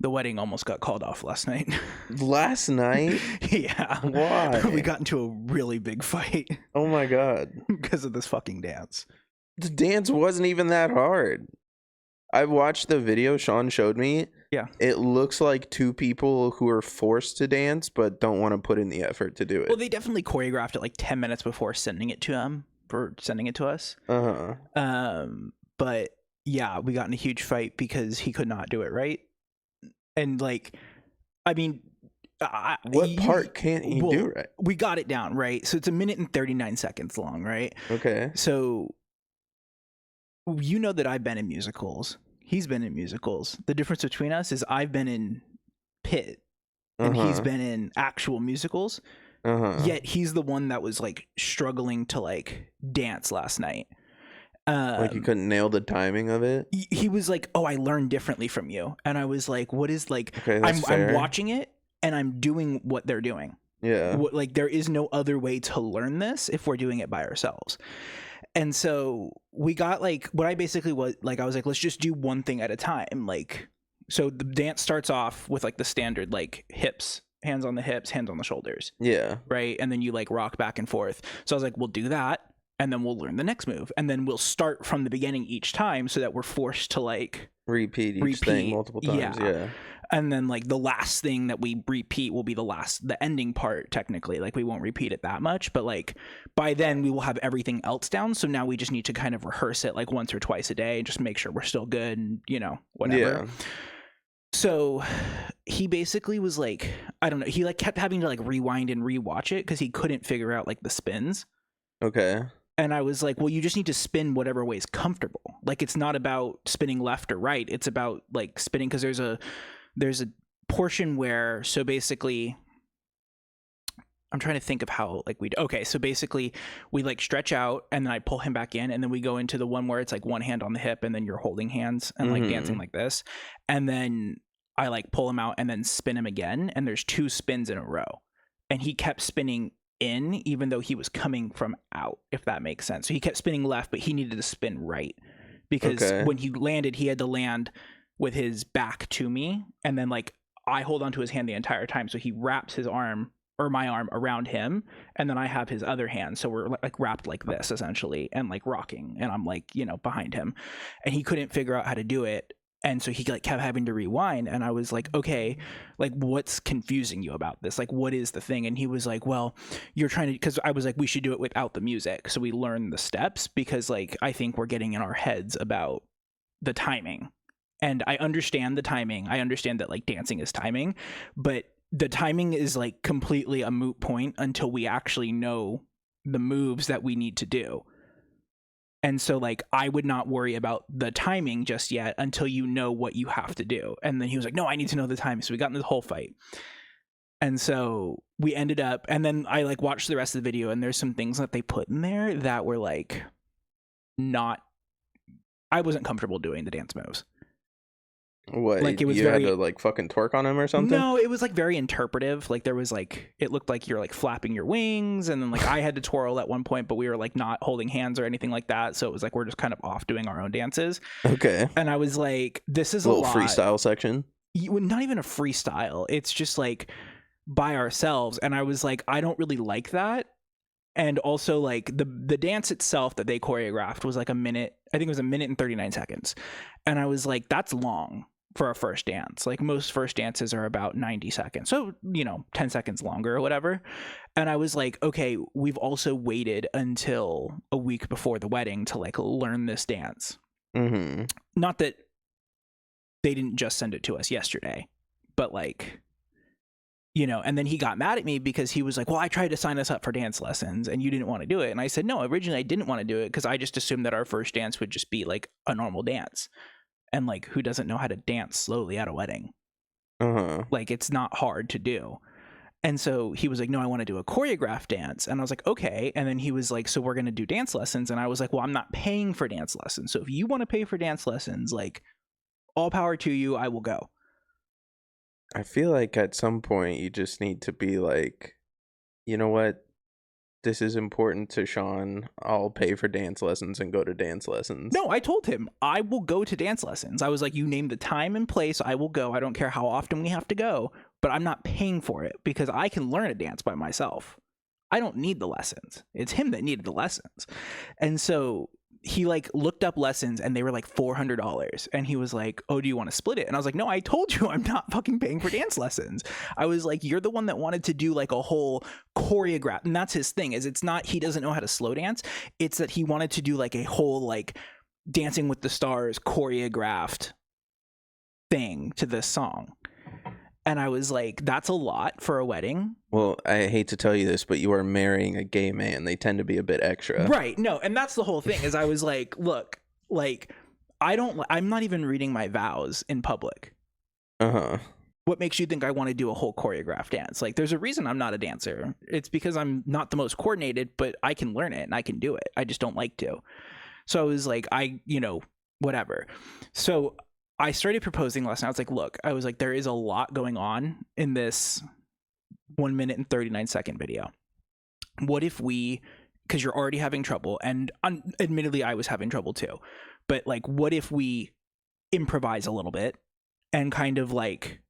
the wedding almost got called off last night. Last night? Yeah. Why? We got into a really big fight Oh my god. because of this fucking dance. The dance wasn't even that hard. I watched the video Sean showed me. Yeah. It looks like two people who are forced to dance but don't want to put in the effort to do it. Well, they definitely choreographed it like 10 minutes before sending it to us. But yeah, we got in a huge fight because he could not do it right. And like, I mean, what part can't he do right? We got it down, right? So it's 1 minute and 39 seconds long, right? Okay. So you know that I've been in musicals. He's been in musicals. The difference between us is I've been in Pit and he's been in actual musicals. Yet he's the one that was like struggling to like dance last night. Like you couldn't nail the timing of it. He was like, "Oh, I learned differently from you," and I was like, "What is like?" Okay, I'm watching it and I'm doing what they're doing. Yeah. Like there is no other way to learn this if we're doing it by ourselves. And so we got like what I basically was like. I was like, let's just do one thing at a time. Like, so the dance starts off with like the standard like hips, hands on the hips, hands on the shoulders. Yeah. Right. And then you like rock back and forth. So I was like, we'll do that. And then we'll learn the next move. And then we'll start from the beginning each time so that we're forced to like repeat each thing multiple times. Yeah. And then like the last thing that we repeat will be the ending part technically. Like we won't repeat it that much, but like by then we will have everything else down. So now we just need to kind of rehearse it like once or twice a day and just make sure we're still good and, you know, whatever. Yeah. So he basically was like, I don't know. He like kept having to like rewind and rewatch it because he couldn't figure out like the spins. Okay. And I was like, well, you just need to spin whatever way is comfortable. Like, it's not about spinning left or right. It's about like spinning because there's a portion where, so basically, I'm trying to think of how like okay. So basically we like stretch out and then I pull him back in and then we go into the one where it's like one hand on the hip and then you're holding hands and like dancing like this. And then I like pull him out and then spin him again. And there's 2 spins in a row. And he kept spinning in even though he was coming from out, if that makes sense. So he kept spinning left, but he needed to spin right because when he landed, he had to land with his back to me, and then like I hold onto his hand the entire time, so he wraps his arm or my arm around him, and then I have his other hand, so we're like wrapped like this essentially and like rocking, and I'm like, you know, behind him, and he couldn't figure out how to do it. And so he like kept having to rewind, and I was like, okay, like what's confusing you about this? Like, what is the thing? And he was like, well, you're trying to, because I was like, we should do it without the music. So we learn the steps because like, I think we're getting in our heads about the timing. And I understand the timing. I understand that like dancing is timing, but the timing is like completely a moot point until we actually know the moves that we need to do. And so like I would not worry about the timing just yet until you know what you have to do. And then he was like, no, I need to know the timing. So we got into the whole fight. And so we ended up, and then I like watched the rest of the video, and there's some things that they put in there that were like I wasn't comfortable doing the dance moves. What, like it was had to like fucking twerk on him or something? No, it was like very interpretive. Like there was like, it looked like you're like flapping your wings, and then like I had to twirl at one point, but we were like not holding hands or anything like that. So it was like we're just kind of off doing our own dances. Okay. And I was like, this is a little lot. Freestyle section. Not even a freestyle. It's just like by ourselves. And I was like, I don't really like that. And also like the dance itself that they choreographed was like 1 minute. I think it was 1 minute and 39 seconds. And I was like, that's long for a first dance. Like most first dances are about 90 seconds. So, you know, 10 seconds longer or whatever. And I was like, okay, we've also waited until a week before the wedding to like learn this dance. Not that they didn't just send it to us yesterday, but like, you know, and then he got mad at me because he was like, well, I tried to sign us up for dance lessons and you didn't want to do it. And I said, no, originally I didn't want to do it because I just assumed that our first dance would just be like a normal dance. And like, who doesn't know how to dance slowly at a wedding? Like, it's not hard to do. And so he was like, no, I want to do a choreographed dance. And I was like, okay. And then he was like, so we're going to do dance lessons. And I was like, well, I'm not paying for dance lessons. So if you want to pay for dance lessons, like all power to you, I will go. I feel like at some point you just need to be like, you know what? this is important to Sean. I'll pay for dance lessons and go to dance lessons. No, I told him I will go to dance lessons. I was like, you name the time and place, I will go. I don't care how often we have to go, but I'm not paying for it because I can learn a dance by myself. I don't need the lessons. It's him that needed the lessons. And so he like looked up lessons and they were like $400. And he was like, oh, do you want to split it? And I was like, no, I told you I'm not fucking paying for dance lessons. I was like, you're the one that wanted to do like a whole choreograph. And that's his thing, is it's not, he doesn't know how to slow dance. It's that he wanted to do like a whole like Dancing with the Stars choreographed thing to this song. And I was like, that's a lot for a wedding. Well, I hate to tell you this, but you are marrying a gay man. They tend to be a bit extra. Right. No, and that's the whole thing, is I was like, look, like, I'm not even reading my vows in public. Uh-huh. What makes you think I want to do a whole choreographed dance? Like, there's a reason I'm not a dancer. It's because I'm not the most coordinated, but I can learn it and I can do it. I just don't like to. So I was like, whatever. So I started proposing last night. I was like, look, there is a lot going on in this 1 minute and 39 second video. What if we, because you're already having trouble, and admittedly I was having trouble too, but like, what if we improvise a little bit and kind of like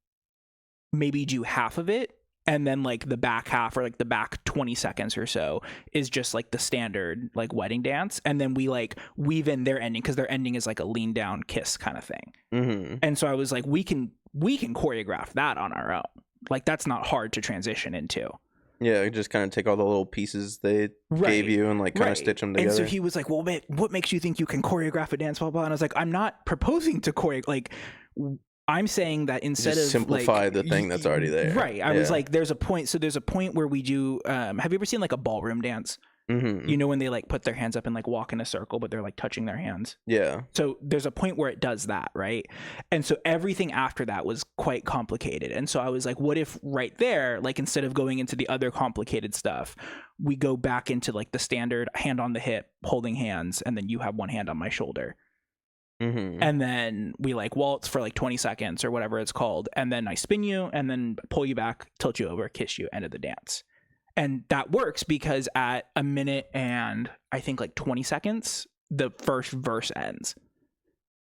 maybe do half of it, and then like the back half, or like the back 20 seconds or so, is just like the standard like wedding dance, and then we like weave in their ending, because their ending is like a lean down kiss kind of thing. Mm-hmm. And so I was like, we can choreograph that on our own. Like, that's not hard to transition into. Yeah, just kind of take all the little pieces they gave you and like kind of stitch them together. And so he was like, well, what makes you think you can choreograph a dance, blah, blah. And I was like, I'm not proposing to choreograph. Like, I'm saying that instead just of simplify like, the thing that's already there. Right. I was like, there's a point where we do, have you ever seen like a ballroom dance? Mm-hmm. You know, when they like put their hands up and like walk in a circle, but they're like touching their hands. Yeah. So there's a point where it does that, right? And so everything after that was quite complicated. And so I was like, what if right there, like instead of going into the other complicated stuff, we go back into like the standard hand on the hip, holding hands, and then you have one hand on my shoulder. Mm-hmm. And then we like waltz for like 20 seconds or whatever it's called. And then I spin you and then pull you back, tilt you over, kiss you, end of the dance. And that works because at 1 minute and I think like 20 seconds, the first verse ends.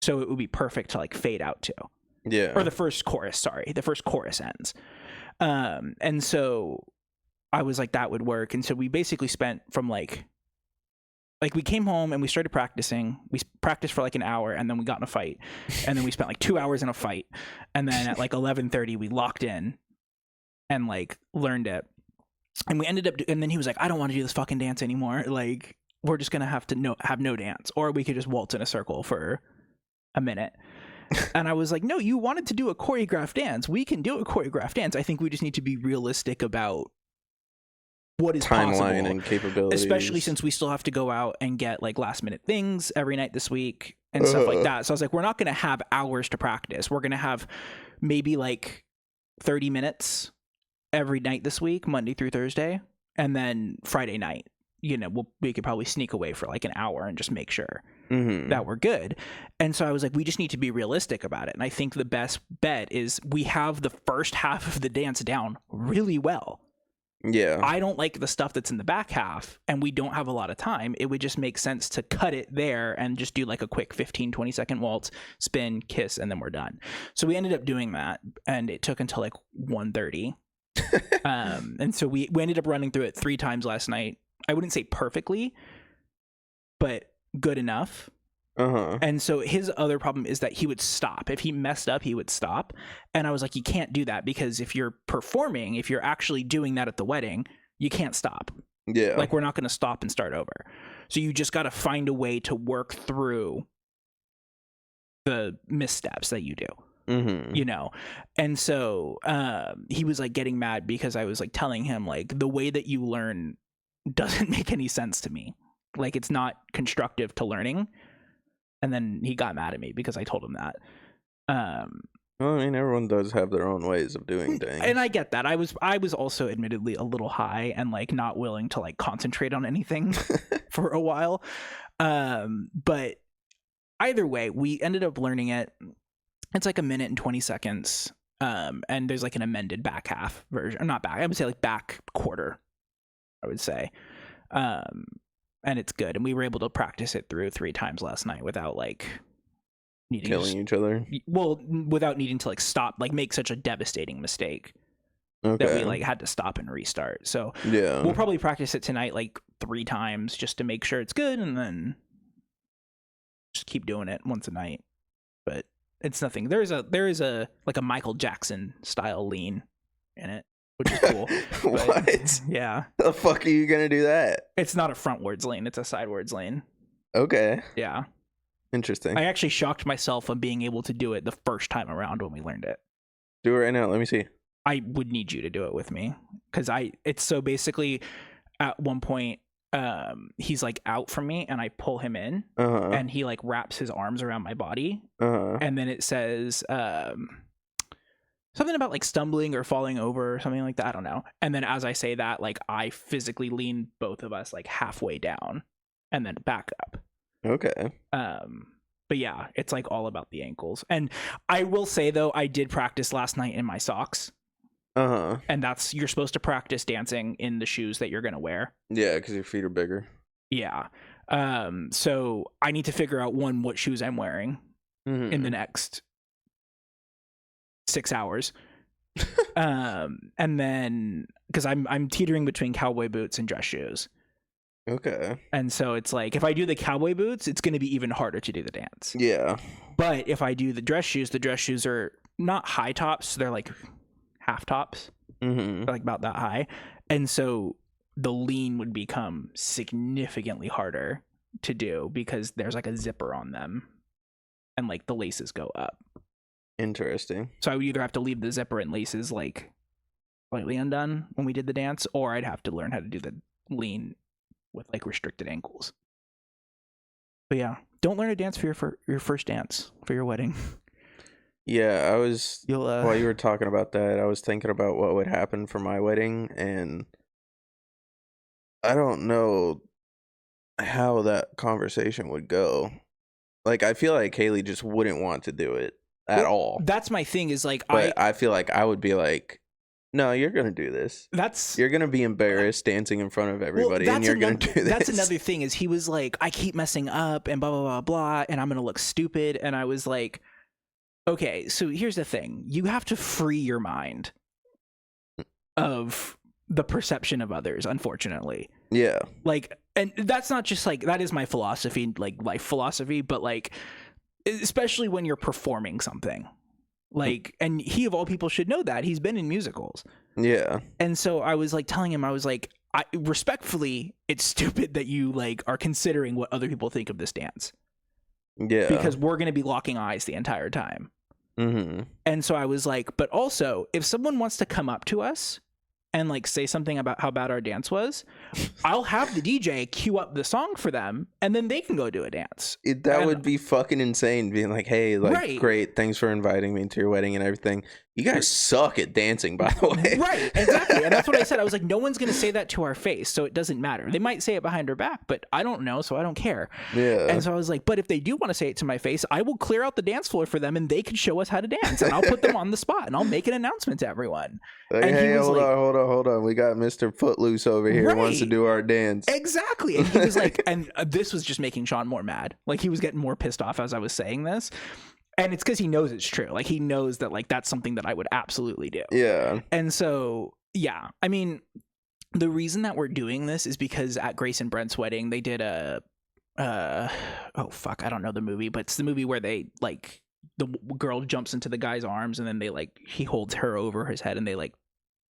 So it would be perfect to like fade out to. Yeah. Or the first chorus ends. And so I was like, that would work. And so we basically spent from like we came home and we started practicing. We practiced for like an hour and then we got in a fight. And then we spent like 2 hours in a fight. And then at like 11:30, we locked in and like learned it. And we ended up, and then he was like, I don't want to do this fucking dance anymore. Like, we're just going to have to have no dance, or we could just waltz in a circle for a minute. And I was like, no, you wanted to do a choreographed dance. We can do a choreographed dance. I think we just need to be realistic about what is timeline possible, and capabilities, especially since we still have to go out and get like last minute things every night this week and stuff like that. So I was like, we're not going to have hours to practice. We're going to have maybe like 30 minutes every night this week, Monday through Thursday, and then Friday night, we could probably sneak away for like an hour and just make sure that we're good. And so I was like, we just need to be realistic about it. And I think the best bet is we have the first half of the dance down really well. Yeah. I don't like the stuff that's in the back half, and we don't have a lot of time. It would just make sense to cut it there and just do like a quick 15-20 second waltz, spin, kiss, and then we're done. So we ended up doing that, and it took until like 1:30. And so we ended up running through it 3 times last night. I wouldn't say perfectly, but good enough. And so his other problem is that he would stop. If he messed up, he would stop. And I was like, you can't do that, because if you're performing, if you're actually doing that at the wedding, you can't stop. Yeah. Like, we're not going to stop and start over. So you just got to find a way to work through the missteps that you do. And so he was like getting mad because I was like telling him like the way that you learn doesn't make any sense to me. Like, it's not constructive to learning. And then he got mad at me because I told him that. Well, I mean, everyone does have their own ways of doing things, and I get that. I was also admittedly a little high and like not willing to like concentrate on anything for a while. But either way, we ended up learning it. It's like 1 minute and 20 seconds. And there's like an amended back half version, or not back. I would say like back quarter, I would say. And it's good. And we were able to practice it through 3 times last night without like needing killing each other. Well, without needing to like stop, like make such a devastating mistake that we like had to stop and restart. So yeah, we'll probably practice it tonight like 3 times just to make sure it's good, and then just keep doing it once a night. But it's nothing. There is a like a Michael Jackson style lean in it, which is cool. What? Yeah. The fuck are you gonna do that? It's not a frontwards lean, it's a sidewards lean. Okay. Yeah. Interesting. I actually shocked myself on being able to do it the first time around when we learned it. Do it right now. Let me see. I would need you to do it with me, because it's so basically at one point he's like out from me and I pull him in, and he like wraps his arms around my body, and then it says something about like stumbling or falling over or something like that. I don't know. And then as I say that, like I physically lean both of us like halfway down and then back up. Okay. But yeah, it's like all about the ankles. And I will say though, I did practice last night in my socks. And you're supposed to practice dancing in the shoes that you're gonna wear. Yeah, because your feet are bigger. Yeah. So I need to figure out what shoes I'm wearing in the next 6 hours. And then because I'm teetering between cowboy boots and dress shoes. Okay. And so it's like if I do the cowboy boots, it's going to be even harder to do the dance. Yeah. But if I do the dress shoes are not high tops, they're like half tops, like about that high. And so the lean would become significantly harder to do because there's like a zipper on them and like the laces go up. Interesting. So I would either have to leave the zipper and laces like slightly undone when we did the dance, or I'd have to learn how to do the lean with like restricted ankles. But yeah, don't learn a dance for your first dance for your wedding. Yeah, while you were talking about that, I was thinking about what would happen for my wedding, and I don't know how that conversation would go. Like, I feel like Haley just wouldn't want to do it at all. That's my thing is like, but I feel like I would be like, no, you're going to do this. You're going to be embarrassed dancing in front of everybody, and you're going to do this. That's another thing is he was like, I keep messing up and blah, blah, blah, blah, and I'm going to look stupid. And I was like, okay, so here's the thing. You have to free your mind of the perception of others, unfortunately. Yeah. Like, and that's not just like, that is my philosophy, like life philosophy, but like, especially when you're performing something. Like, and he of all people should know that. He's been in musicals. Yeah. And so I was like telling him, I was like, respectfully, it's stupid that you like are considering what other people think of this dance. Yeah. Because we're going to be locking eyes the entire time. And so I was like, but also, if someone wants to come up to us and like say something about how bad our dance was, I'll have the DJ cue up the song for them, and then they can go do a dance. That would be fucking insane, being like, hey, like, right. Great, thanks for inviting me to your wedding and everything. You guys suck at dancing, by the way. Right, exactly. And that's what I said. I was like, no one's going to say that to our face, so it doesn't matter. They might say it behind our back, but I don't know, so I don't care. Yeah. And so I was like, but if they do want to say it to my face, I will clear out the dance floor for them, and they can show us how to dance, and I'll put them on the spot, and I'll make an announcement to everyone. Like, and hey, hold on. We got Mr. Footloose over here who wants to do our dance. Exactly. And he was like, and this was just making Sean more mad. Like, he was getting more pissed off as I was saying this. And it's because he knows it's true. Like, he knows that, like, that's something that I would absolutely do. Yeah. And so, yeah. I mean, the reason that we're doing this is because at Grace and Brent's wedding, they did I don't know the movie, but it's the movie where they, like, the girl jumps into the guy's arms and then they, like, he holds her over his head and they, like,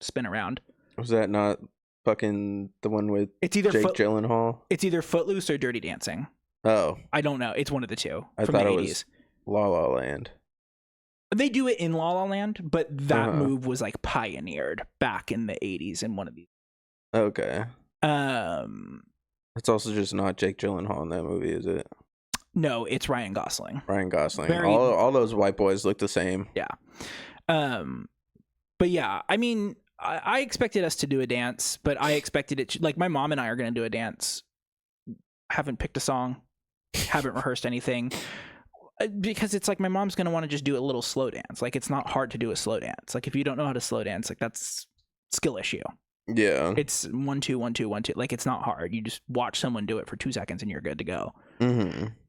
spin around. Was that not fucking the one with Jake Gyllenhaal? It's either Footloose or Dirty Dancing. Oh. I don't know. It's one of the two. I thought it was La La Land. They do it in La La Land, but that move was like pioneered back in the 80s in one of these. Okay. It's also just not Jake Gyllenhaal in that movie, is it? No, it's Ryan Gosling. All those white boys look the same. Yeah. But yeah, I mean, I expected us to do a dance, but I expected it to, like, my mom and I are going to do a dance. Haven't picked a song, haven't rehearsed anything. Because it's like my mom's going to want to just do a little slow dance. Like, it's not hard to do a slow dance. Like, if you don't know how to slow dance, like, that's skill issue. Yeah. It's 1 2 1 2 1 2. Like, it's not hard. You just watch someone do it for 2 seconds and you're good to go.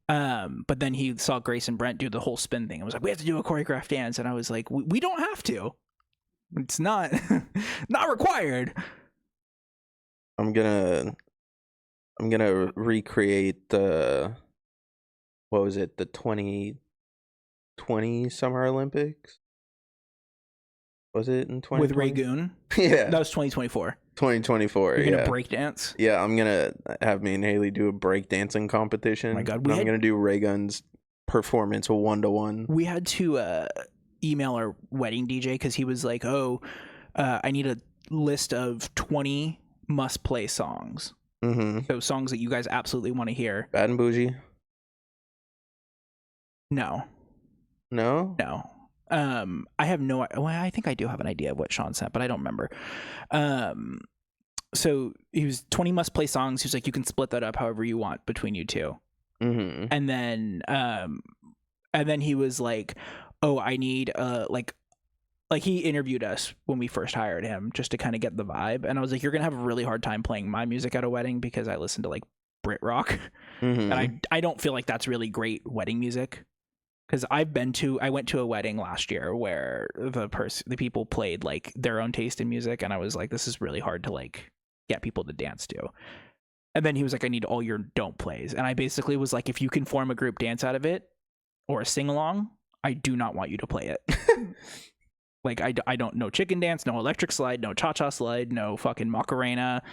But then he saw Grace and Brent do the whole spin thing and was like, we have to do a choreographed dance. And I was like, we don't have to. It's not not required. I'm gonna recreate the, what was it, the 2020 Summer Olympics? Was it in 2020? With Ragoon? Yeah. That was 2024. 2024, You're gonna break dance? Yeah, I'm gonna have me and Haley do a break dancing competition. Oh my God. I'm gonna do Raygun's performance 1-to-1. We had to email our wedding DJ because he was like, I need a list of 20 must-play songs. So songs that you guys absolutely want to hear. Bad and Bougie? No. I have no. Well, I think I do have an idea of what Sean sent, but I don't remember. So he was 20 must play songs. He was like, you can split that up however you want between you two. And then he was like, oh, I need like he interviewed us when we first hired him just to kind of get the vibe. And I was like, you're gonna have a really hard time playing my music at a wedding because I listen to like Brit rock, and I don't feel like that's really great wedding music. Because I went to a wedding last year where the people played like their own taste in music, and I was like, this is really hard to like get people to dance to. And then he was like, I need all your don't plays, and I basically was like, if you can form a group dance out of it or a sing along, I do not want you to play it. Like I don't know chicken dance, no electric slide, no cha-cha slide, no fucking Macarena,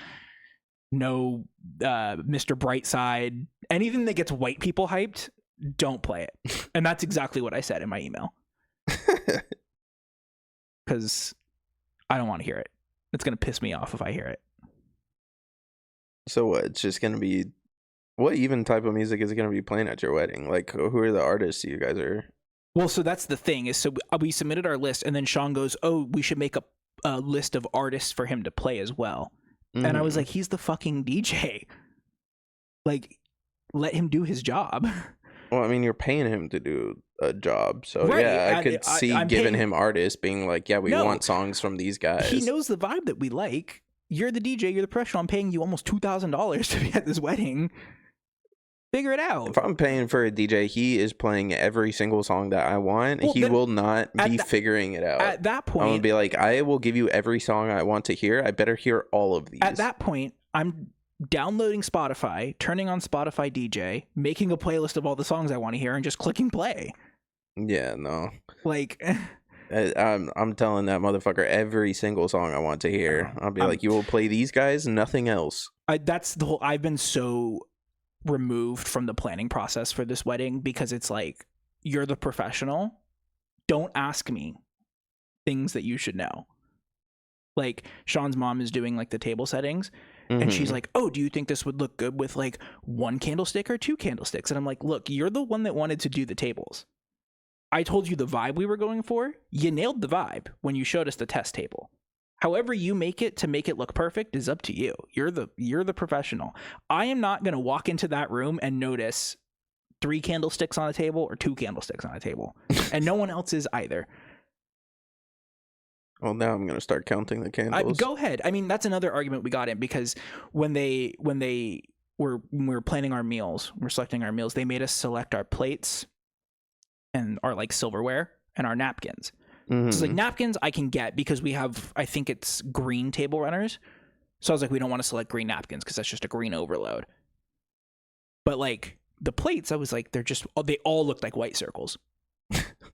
no Mr. Brightside, anything that gets white people hyped. Don't play it. And that's exactly what I said in my email. Because I don't want to hear it. It's going to piss me off if I hear it. So what? It's just going to be... What even type of music is it going to be playing at your wedding? Like, who are the artists you guys are... Well, so that's the thing. Is so we submitted our list, and then Sean goes, oh, we should make a list of artists for him to play as well. And I was like, he's the fucking DJ. Like, let him do his job. Well, I mean, you're paying him to do a job, so right. Yeah, I could see giving him artists being like, yeah, we want songs from these guys. He knows the vibe that we like. You're the DJ, you're the professional. I'm paying you almost $2,000 to be at this wedding. Figure it out. If I'm paying for a DJ, he is playing every single song that I want. Well, he will not be figuring it out. At that point, I'm gonna be like, I will give you every song I want to hear. I better hear all of these. At that point, I'm downloading Spotify, turning on Spotify DJ, making a playlist of all the songs I want to hear, and just clicking play. Yeah, no. Like, I'm telling that motherfucker every single song I want to hear. I'll be like, you will play these guys, nothing else. That's the whole. I've been so removed from the planning process for this wedding because it's like, you're the professional. Don't ask me things that you should know. Like, Sean's mom is doing like the table settings. And she's like, oh, do you think this would look good with like 1 candlestick or 2 candlesticks? And I'm like, look, you're the one that wanted to do the tables. I told you the vibe we were going for. You nailed the vibe when you showed us the test table. However you make it to make it look perfect is up to you. You're the professional. I am not going to walk into that room and notice 3 candlesticks on a table or 2 candlesticks on a table. And no one else is either. Well, now I'm going to start counting the candles. Go ahead. I mean, that's another argument we got in because when we were planning our meals, we're selecting our meals, they made us select our plates and our like silverware and our napkins. So it's like napkins I can get because we have, I think it's green table runners. So I was like, we don't want to select green napkins because that's just a green overload. But like the plates, I was like, they all looked like white circles.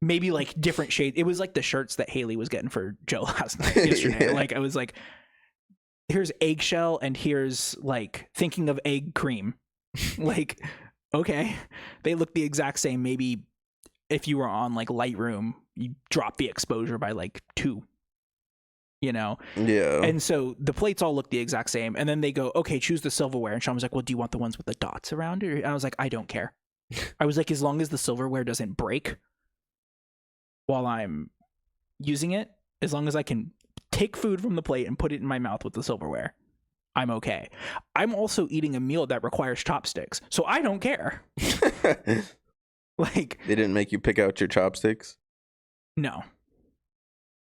Maybe like different shades. It was like the shirts that Haley was getting for Joe yesterday. Yeah. Like I was like, here's eggshell and here's like thinking of egg cream. Like, okay, they look the exact same. Maybe if you were on like Lightroom, you drop the exposure by like 2, you know? Yeah. And so the plates all look the exact same. And then they go, okay, choose the silverware. And Sean was like, well, do you want the ones with the dots around it? And I was like, I don't care. I was like, as long as the silverware doesn't break while I'm using it, as long as I can take food from the plate and put it in my mouth with the silverware, I'm okay. I'm also eating a meal that requires chopsticks, so I don't care. Like, they didn't make you pick out your chopsticks? No.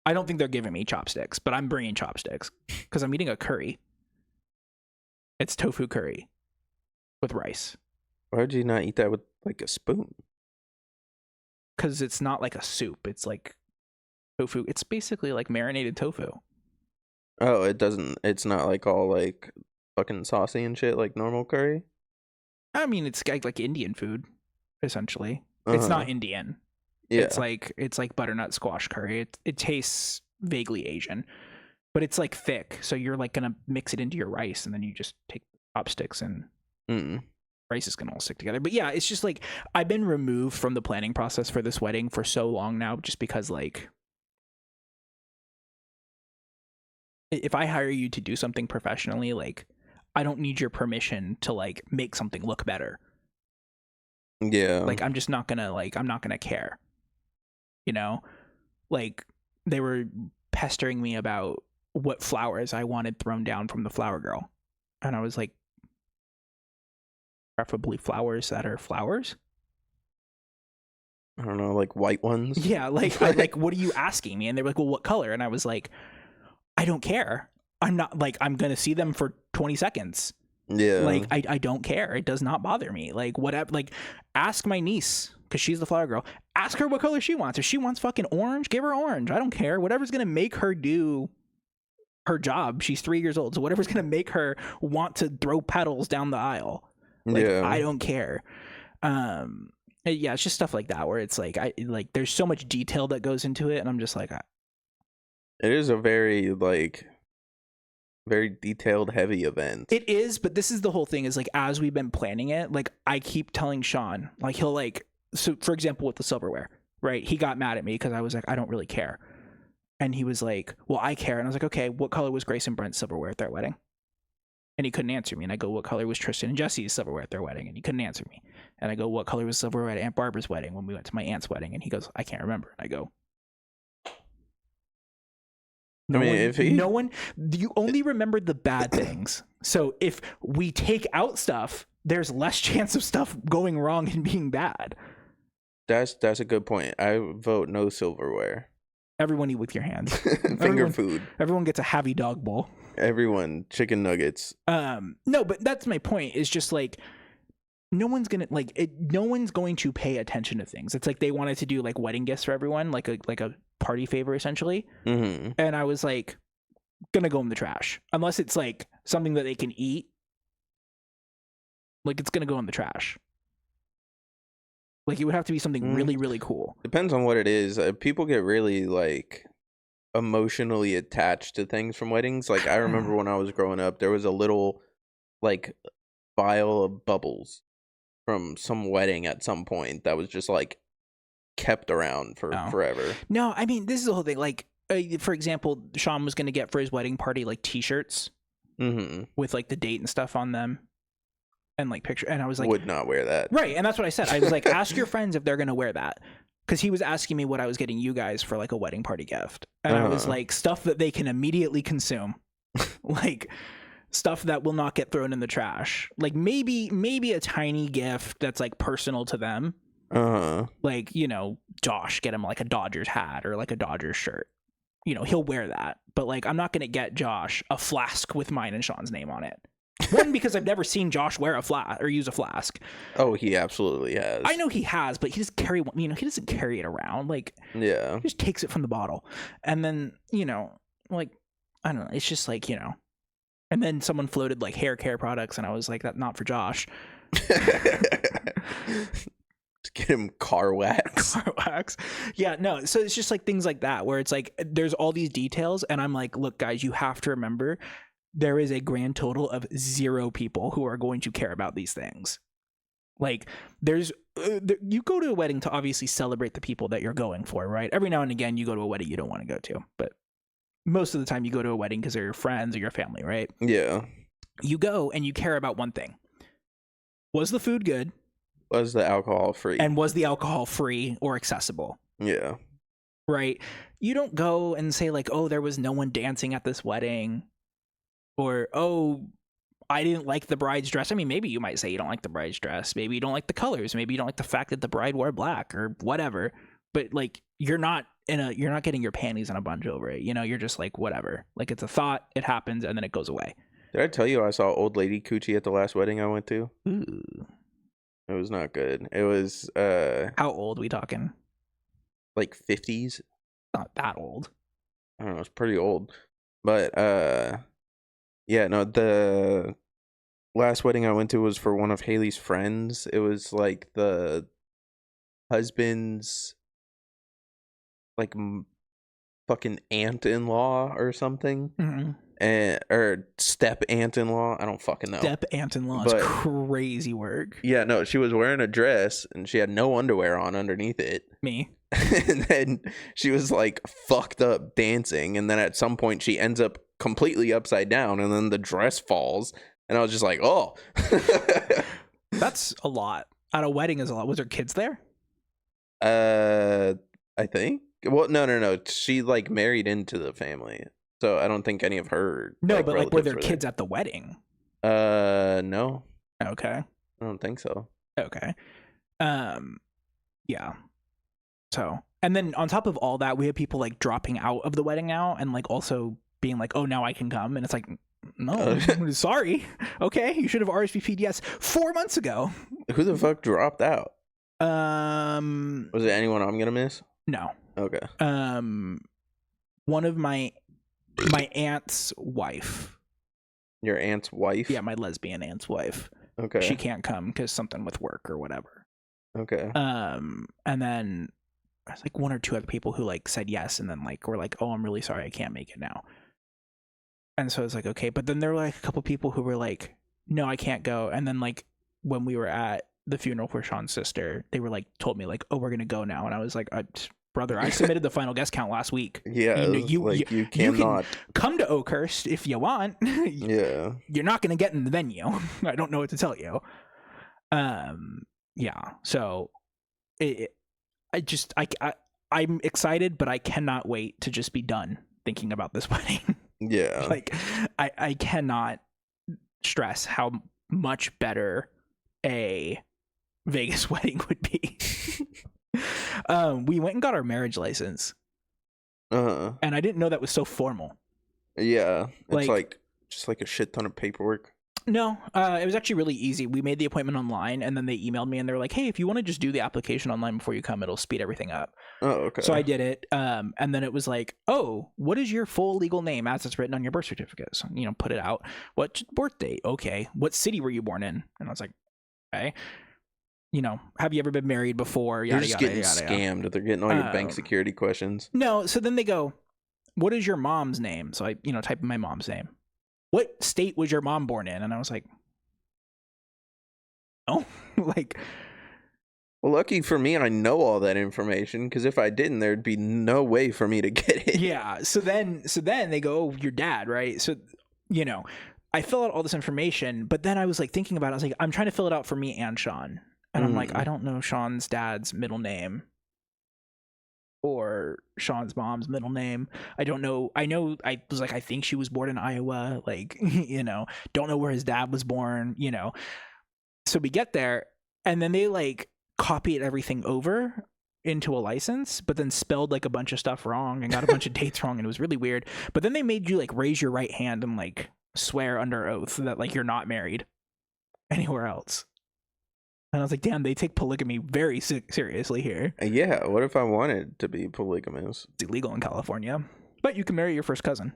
I don't think they're giving me chopsticks, but I'm bringing chopsticks because I'm eating a curry. It's tofu curry with rice. Why would you not eat that with like a spoon? Because it's not like a soup. It's like tofu. It's basically like marinated tofu. Oh, it's not like all like fucking saucy and shit like normal curry? I mean, it's like Indian food, essentially. It's not Indian. Yeah. It's like butternut squash curry. It tastes vaguely Asian, but it's like thick. So you're like gonna mix it into your rice, and then you just take chopsticks and rice is gonna all stick together. But yeah, it's just like I've been removed from the planning process for this wedding for so long now, just because like if I hire you to do something professionally, like I don't need your permission to like make something look better. Yeah. Like I'm just not gonna I'm not gonna care. You know? Like they were pestering me about what flowers I wanted thrown down from the flower girl. And I was like, preferably flowers that are flowers. I don't know, like white ones. Yeah, like like what are you asking me? And they were like, well, what color? And I was like, I don't care. I'm not like I'm gonna see them for 20 seconds. Yeah. Like I don't care. It does not bother me. Like whatever. Like ask my niece, because she's the flower girl. Ask her what color she wants. If she wants fucking orange, give her orange. I don't care. Whatever's gonna make her do her job. She's 3 years old, so whatever's gonna make her want to throw petals down the aisle. Like I don't care. Yeah, it's just stuff like that where it's like there's so much detail that goes into it, and I'm just like it is a very detailed heavy event. It is, but this is the whole thing is like as we've been planning it, like I keep telling Sean, like he'll like, so for example with the silverware, right? He got mad at me because I was like, I don't really care. And he was like, well, I care. And I was like, okay, what color was Grace and Brent's silverware at their wedding? And he couldn't answer me. And I go, what color was Tristan and Jesse's silverware at their wedding? And he couldn't answer me. And I go, what color was silverware at Aunt Barbara's wedding when we went to my aunt's wedding? And he goes, I can't remember. And I go, you only remember the bad things. So if we take out stuff, there's less chance of stuff going wrong and being bad. That's a good point. I vote no silverware. Everyone eat with your hands. Food. Everyone gets a Happy Dog bowl. Everyone chicken nuggets. No, but that's my point. Is just like no one's gonna no one's going to pay attention to things. It's like they wanted to do like wedding gifts for everyone, like a party favor essentially. Mm-hmm. And I was like, gonna go in the trash unless it's like something that they can eat. Like it's gonna go in the trash. Like it would have to be something really, really cool. Depends on what it is. People get really like emotionally attached to things from weddings. Like I remember when I was growing up, there was a little like vial of bubbles from some wedding at some point that was just like kept around for forever. No, I mean this is the whole thing. Like for example, Sean was going to get for his wedding party like t-shirts with like the date and stuff on them. And like picture, and I was like, would not wear that. Right. And that's what I said. I was like, ask your friends if they're going to wear that. Because he was asking me what I was getting you guys for like a wedding party gift. And I was like, stuff that they can immediately consume. Like stuff that will not get thrown in the trash. Like maybe a tiny gift that's like personal to them. Like, you know, Josh, get him like a Dodgers hat or like a Dodgers shirt. You know, he'll wear that. But like, I'm not going to get Josh a flask with mine and Sean's name on it. One, because I've never seen Josh wear a flask or use a flask. Oh, he absolutely has. I know he has, but he doesn't carry one. You know, he doesn't carry it around. Like, yeah, he just takes it from the bottle, and then you know, like, I don't know. It's just like, you know, and then someone floated like hair care products, and I was like, that's not for Josh. Just get him car wax. Car wax. Yeah, no. So it's just like things like that where it's like there's all these details, and I'm like, look, guys, you have to remember. There is a grand total of 0 people who are going to care about these things. Like there's, you go to a wedding to obviously celebrate the people that you're going for, right? Every now and again, you go to a wedding you don't want to go to, but most of the time you go to a wedding because they're your friends or your family, right? Yeah. You go and you care about one thing. Was the food good? Was the alcohol free? And was the alcohol free or accessible? Yeah. Right? You don't go and say like, oh, there was no one dancing at this wedding. Or, oh, I didn't like the bride's dress. I mean, maybe you might say you don't like the bride's dress. Maybe you don't like the colors. Maybe you don't like the fact that the bride wore black or whatever. But, like, you're not you're not getting your panties in a bunch over it. You're just like, whatever. Like, it's a thought, it happens, and then it goes away. Did I tell you I saw old lady coochie at the last wedding I went to? Ooh. It was not good. It was how old we talking? Like 50s. Not that old. I don't know, it's pretty old. But yeah, no, the last wedding I went to was for one of Haley's friends. It was like the husband's like fucking aunt-in-law or something. Mm-hmm. Or step aunt-in-law. I don't fucking know. Step aunt-in-law is crazy work. Yeah, no, she was wearing a dress and she had no underwear on underneath it. Me. And then she was like fucked up dancing, and then at some point she ends up completely upside down, and then the dress falls, and I was just like, oh. That's a lot. At a wedding is a lot. Was there kids there? I think. Well, no. She like married into the family, so I don't think any of her. No, but like, were there kids at the wedding? No. Okay. I don't think so. Okay. Yeah. So, and then on top of all that, we had people like dropping out of the wedding now, and like also being like, "Oh, now I can come," and it's like, no, sorry. Okay, you should have RSVP'd yes 4 months ago. Who the fuck dropped out? Was it anyone I'm gonna miss? No. Okay. One of my aunt's wife. Your aunt's wife? Yeah, my lesbian aunt's wife. Okay. She can't come because something with work or whatever. Okay. And then there's like one or two other people who like said yes, and then like were like, "Oh, I'm really sorry, I can't make it now." And so it's like, okay, but then there were like a couple people who were like, "No, I can't go." And then like when we were at the funeral for Sean's sister, they were like, told me like, "Oh, we're gonna go now," and I was like, "Brother, I submitted the final guest count last week. Yeah, you cannot. You can come to Oakhurst if you want. Yeah, you're not gonna get in the venue. I don't know what to tell you." Yeah, so I'm excited, but I cannot wait to just be done thinking about this wedding. Yeah. Like, I cannot stress how much better a Vegas wedding would be. We went and got our marriage license. And I didn't know that was so formal. Yeah. It's like just like a shit ton of paperwork. No, it was actually really easy. We made the appointment online, and then they emailed me, and they were like, "Hey, if you want to just do the application online before you come, it'll speed everything up." Oh, okay. So I did it, and then it was like, "Oh, what is your full legal name as it's written on your birth certificate?" So, put it out. What birth date? Okay. What city were you born in? And I was like, okay. Have you ever been married before? You're just getting scammed. They're getting all your bank security questions. No, so then they go, "What is your mom's name?" So I, type in my mom's name. "What state was your mom born in?" And I was like, oh, like, well, lucky for me, I know all that information, because if I didn't, there'd be no way for me to get it. Yeah. So then they go, "Oh, your dad, right?" So, I fill out all this information, but then I was like thinking about it. I was like, I'm trying to fill it out for me and Sean. And I'm like, I don't know Sean's dad's middle name or Sean's mom's middle name. I don't know. I was like, I think she was born in Iowa. Like, don't know where his dad was born, So we get there, and then they like copied everything over into a license, but then spelled like a bunch of stuff wrong and got a bunch of dates wrong, and it was really weird. But then they made you like raise your right hand and like swear under oath that like you're not married anywhere else. And I was like, damn, they take polygamy very seriously here. Yeah, what if I wanted to be polygamous? It's illegal in California, but you can marry your first cousin.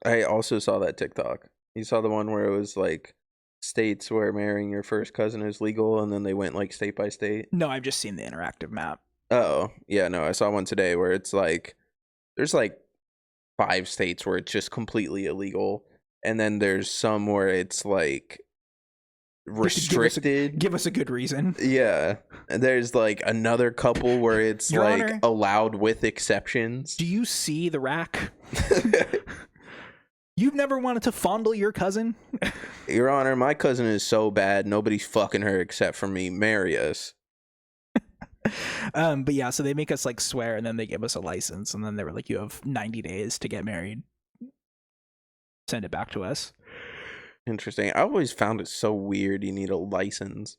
I also saw that TikTok. You saw the one where it was like states where marrying your first cousin is legal, and then they went like state by state? No, I've just seen the interactive map. Oh, yeah, no, I saw one today where it's like, there's like 5 states where it's just completely illegal, and then there's some where it's like restricted. Give us a good reason. Yeah. And there's like another couple where it's Your like Honor, allowed with exceptions. Do you see the rack? You've never wanted to fondle your cousin? Your Honor, my cousin is so bad, nobody's fucking her except for me. Marry us. But yeah, so they make us like swear, and then they give us a license, and then they were like, you have 90 days to get married. Send it back to us. Interesting. I always found it so weird you need a license.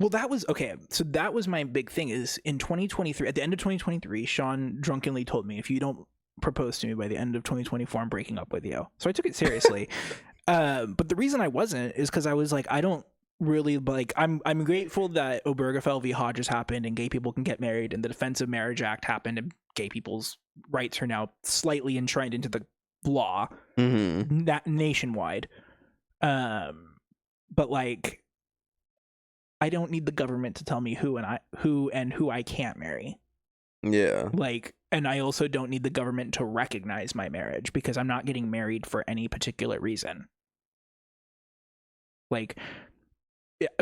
Well, that was okay. So that was my big thing is in 2023, at the end of 2023, Sean drunkenly told me, if you don't propose to me by the end of 2024, I'm breaking up with you. So I took it seriously. But the reason I wasn't is because I was like, I don't really like, I'm grateful that Obergefell v. Hodges happened and gay people can get married, and the Defense of Marriage Act happened and gay people's rights are now slightly enshrined into the law nationwide. But like, I don't need the government to tell me who I can't marry. Yeah. Like, and I also don't need the government to recognize my marriage because I'm not getting married for any particular reason. Like,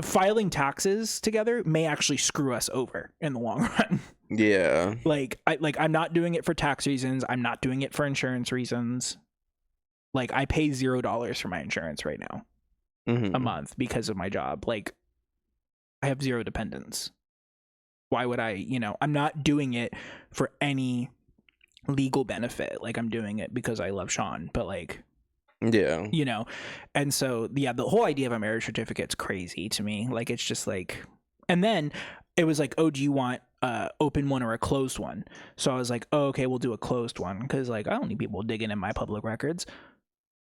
filing taxes together may actually screw us over in the long run. Yeah. I'm not doing it for tax reasons. I'm not doing it for insurance reasons. Like, I pay $0 for my insurance right now a month because of my job. Like, I have zero dependents. Why would I, I'm not doing it for any legal benefit. Like, I'm doing it because I love Sean, but like, yeah, and so, yeah, the whole idea of a marriage certificate's crazy to me. Like, it's just like, and then it was like, oh, do you want open one or a closed one? So I was like, oh, okay, we'll do a closed one because like, I don't need people digging in my public records.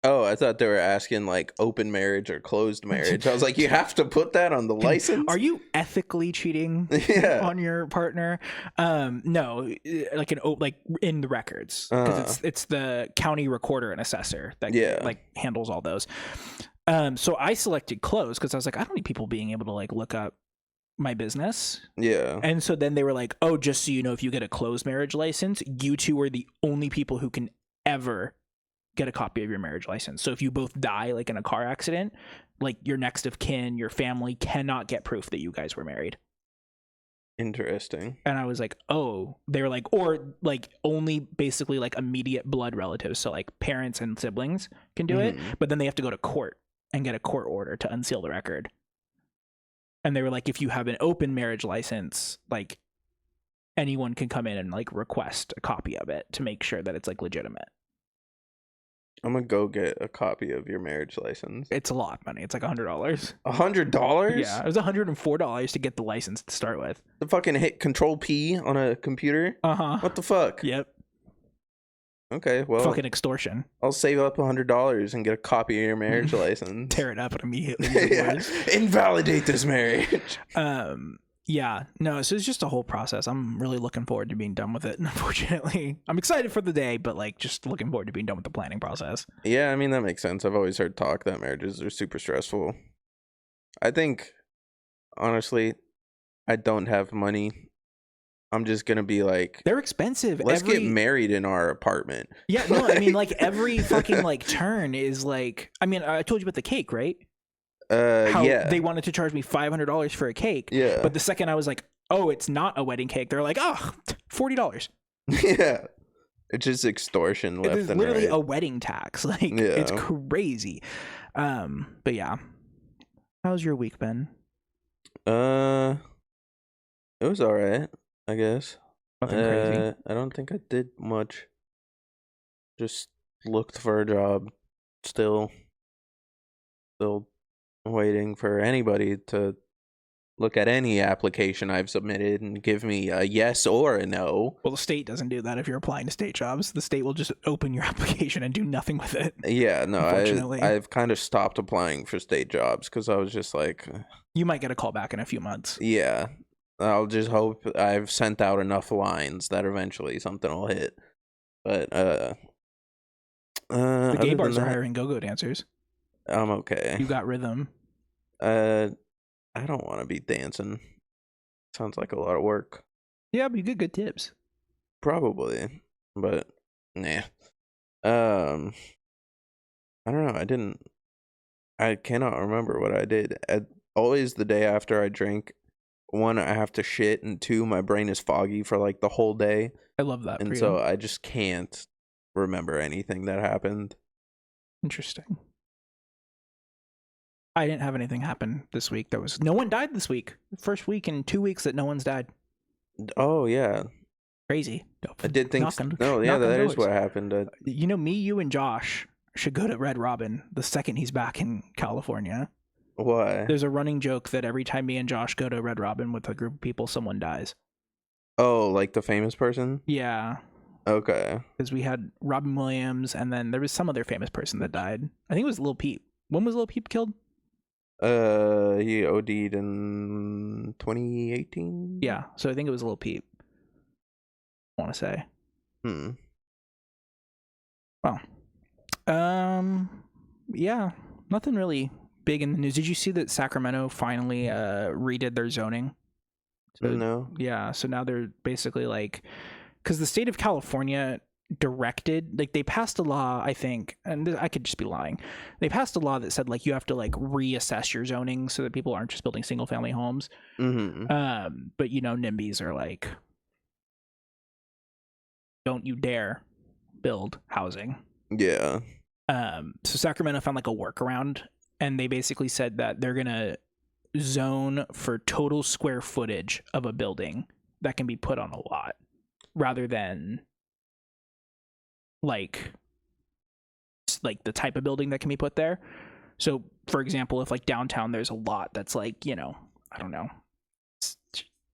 Oh, I thought they were asking like open marriage or closed marriage. I was like, you have to put that on the license? Are you ethically cheating on your partner? No, like in the records, because it's the county recorder and assessor that like handles all those. So I selected closed because I was like, I don't need people being able to like look up my business. Yeah. And so then they were like, oh, just so you know, if you get a closed marriage license, you two are the only people who can ever get a copy of your marriage license. So if you both die like in a car accident, like your next of kin, your family cannot get proof that you guys were married. Interesting. And I was like, oh, they were like, or like only basically like immediate blood relatives. So like parents and siblings can do it, but then they have to go to court and get a court order to unseal the record. And they were like, if you have an open marriage license, like anyone can come in and like request a copy of it to make sure that it's like legitimate. I'm gonna go get a copy of your marriage license. It's a lot of money. It's like $100. $100? Yeah, it was $104 to get the license to start with. The fucking hit Control P on a computer? What the fuck? Yep. Okay, well, fucking extortion. I'll save up $100 and get a copy of your marriage license. Tear it up and immediately invalidate this marriage. Yeah, no, so it's just a whole process. I'm really looking forward to being done with it. And unfortunately, I'm excited for the day, but like just looking forward to being done with the planning process. Yeah, I mean, that makes sense. I've always heard talk that marriages are super stressful. I think, honestly, I don't have money. I'm just going to be like, they're expensive. Let's get married in our apartment. Yeah, no, I mean, like every fucking like turn is like, I mean, I told you about the cake, right? How they wanted to charge me $500 for a cake. Yeah. But the second I was like, oh, it's not a wedding cake, they're like, oh, $40. Yeah. It's just extortion left and right. It's literally a wedding tax. Like, it's crazy. But yeah. How's your week been? It was all right, I guess. Nothing crazy. I don't think I did much. Just looked for a job. Still waiting for anybody to look at any application I've submitted and give me a yes or a no. Well, the state doesn't do that if you're applying to state jobs. The state will just open your application and do nothing with it. Yeah, no, I've kind of stopped applying for state jobs because I was just like... You might get a call back in a few months. Yeah, I'll just hope I've sent out enough lines that eventually something will hit. But, the gay bars are hiring go-go dancers. I'm okay. You got rhythm. I don't want to be dancing. Sounds like a lot of work. Yeah, but you get good tips. Probably, but nah. I don't know. I cannot remember what I did. Always the day after I drink, one, I have to shit, and two, my brain is foggy for like the whole day. I love that. And so I just can't remember anything that happened. Interesting. I didn't have anything happen this week. No one died this week. First week in 2 weeks that no one's died. Oh, yeah. Crazy. I did think that is what happened. Me, you, and Josh should go to Red Robin the second he's back in California. Why? There's a running joke that every time me and Josh go to Red Robin with a group of people, someone dies. Oh, like the famous person? Yeah. Okay. Because we had Robin Williams, and then there was some other famous person that died. I think it was Lil Peep. When was Lil Peep killed? He OD'd in 2018. Yeah, so I think it was Lil Peep. I want to say. Well, yeah, nothing really big in the news. Did you see that Sacramento finally redid their zoning? So, no. Yeah, so now they're basically like, because the state of California directed, like, they passed a law, I think, and I could just be lying. They passed a law that said like you have to like reassess your zoning so that people aren't just building single family homes. But you know, NIMBYs are like, don't you dare build housing. Yeah. So Sacramento found like a workaround, and they basically said that they're gonna zone for total square footage of a building that can be put on a lot, rather than like the type of building that can be put there. So, for example, if like downtown there's a lot that's like, you know, I don't know,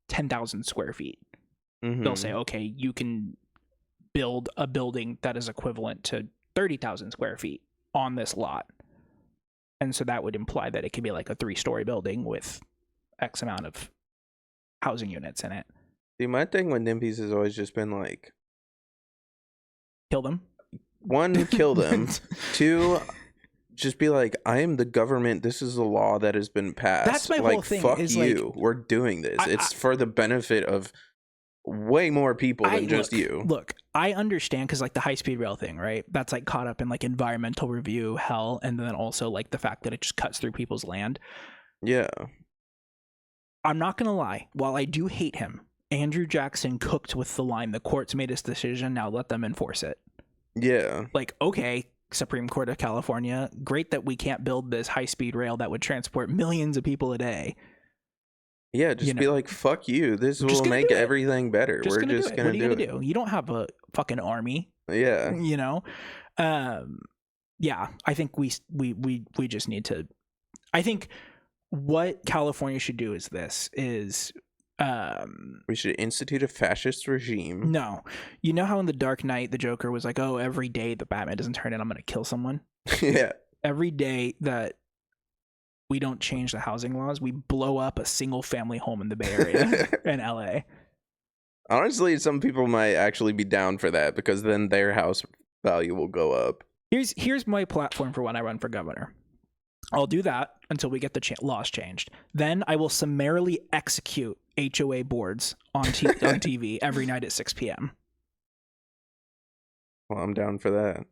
10,000 square feet, they'll say, okay, you can build a building that is equivalent to 30,000 square feet on this lot. And so that would imply that it could be like a 3-story building with X amount of housing units in it. See, my thing with NIMBYs has always just been like, kill them. 1, kill them. 2, just be like, I am the government. This is a law that has been passed. That's my like, whole thing. Fuck is you. like, we're doing this. It's for the benefit of way more people than just you. Look, I understand, because like the high-speed rail thing, right? That's like caught up in like environmental review hell, and then also like the fact that it just cuts through people's land. Yeah. I'm not gonna lie. While I do hate him, Andrew Jackson cooked with the line, the courts made its decision, now let them enforce it. Yeah. Like, okay, Supreme Court of California, great that we can't build this high-speed rail that would transport millions of people a day. Yeah, just be like, fuck you. This will make everything better. We're just gonna do it. What are you gonna do? You don't have a fucking army. Yeah. You know? Yeah, I think we just need to, I think what California should do is this, is we should institute a fascist regime. No. You know how in The Dark Knight the Joker was like, oh, every day the Batman doesn't turn in, I'm gonna kill someone? Yeah. Every day that we don't change the housing laws, we blow up a single family home in the Bay Area in LA. Honestly, some people might actually be down for that, because then their house value will go up. Here's my platform for when I run for governor. I'll do that until we get the laws changed. Then I will summarily execute HOA boards on TV every night at 6 p.m. Well, I'm down for that.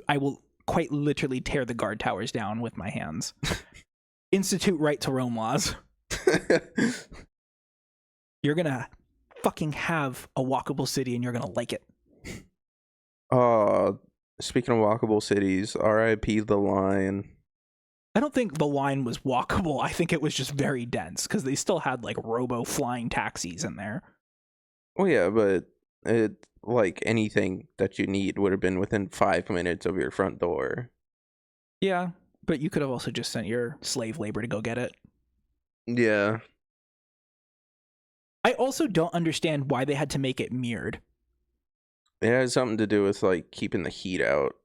I will quite literally tear the guard towers down with my hands. Institute right to roam laws. You're gonna fucking have a walkable city, and you're gonna like it. Speaking of walkable cities, R.I.P. the Line. I don't think the Line was walkable. I think it was just very dense, because they still had like robo flying taxis in there. Well, yeah, but it, like, anything that you need would have been within 5 minutes of your front door. Yeah, but you could have also just sent your slave labor to go get it. Yeah. I also don't understand why they had to make it mirrored. It has something to do with like keeping the heat out.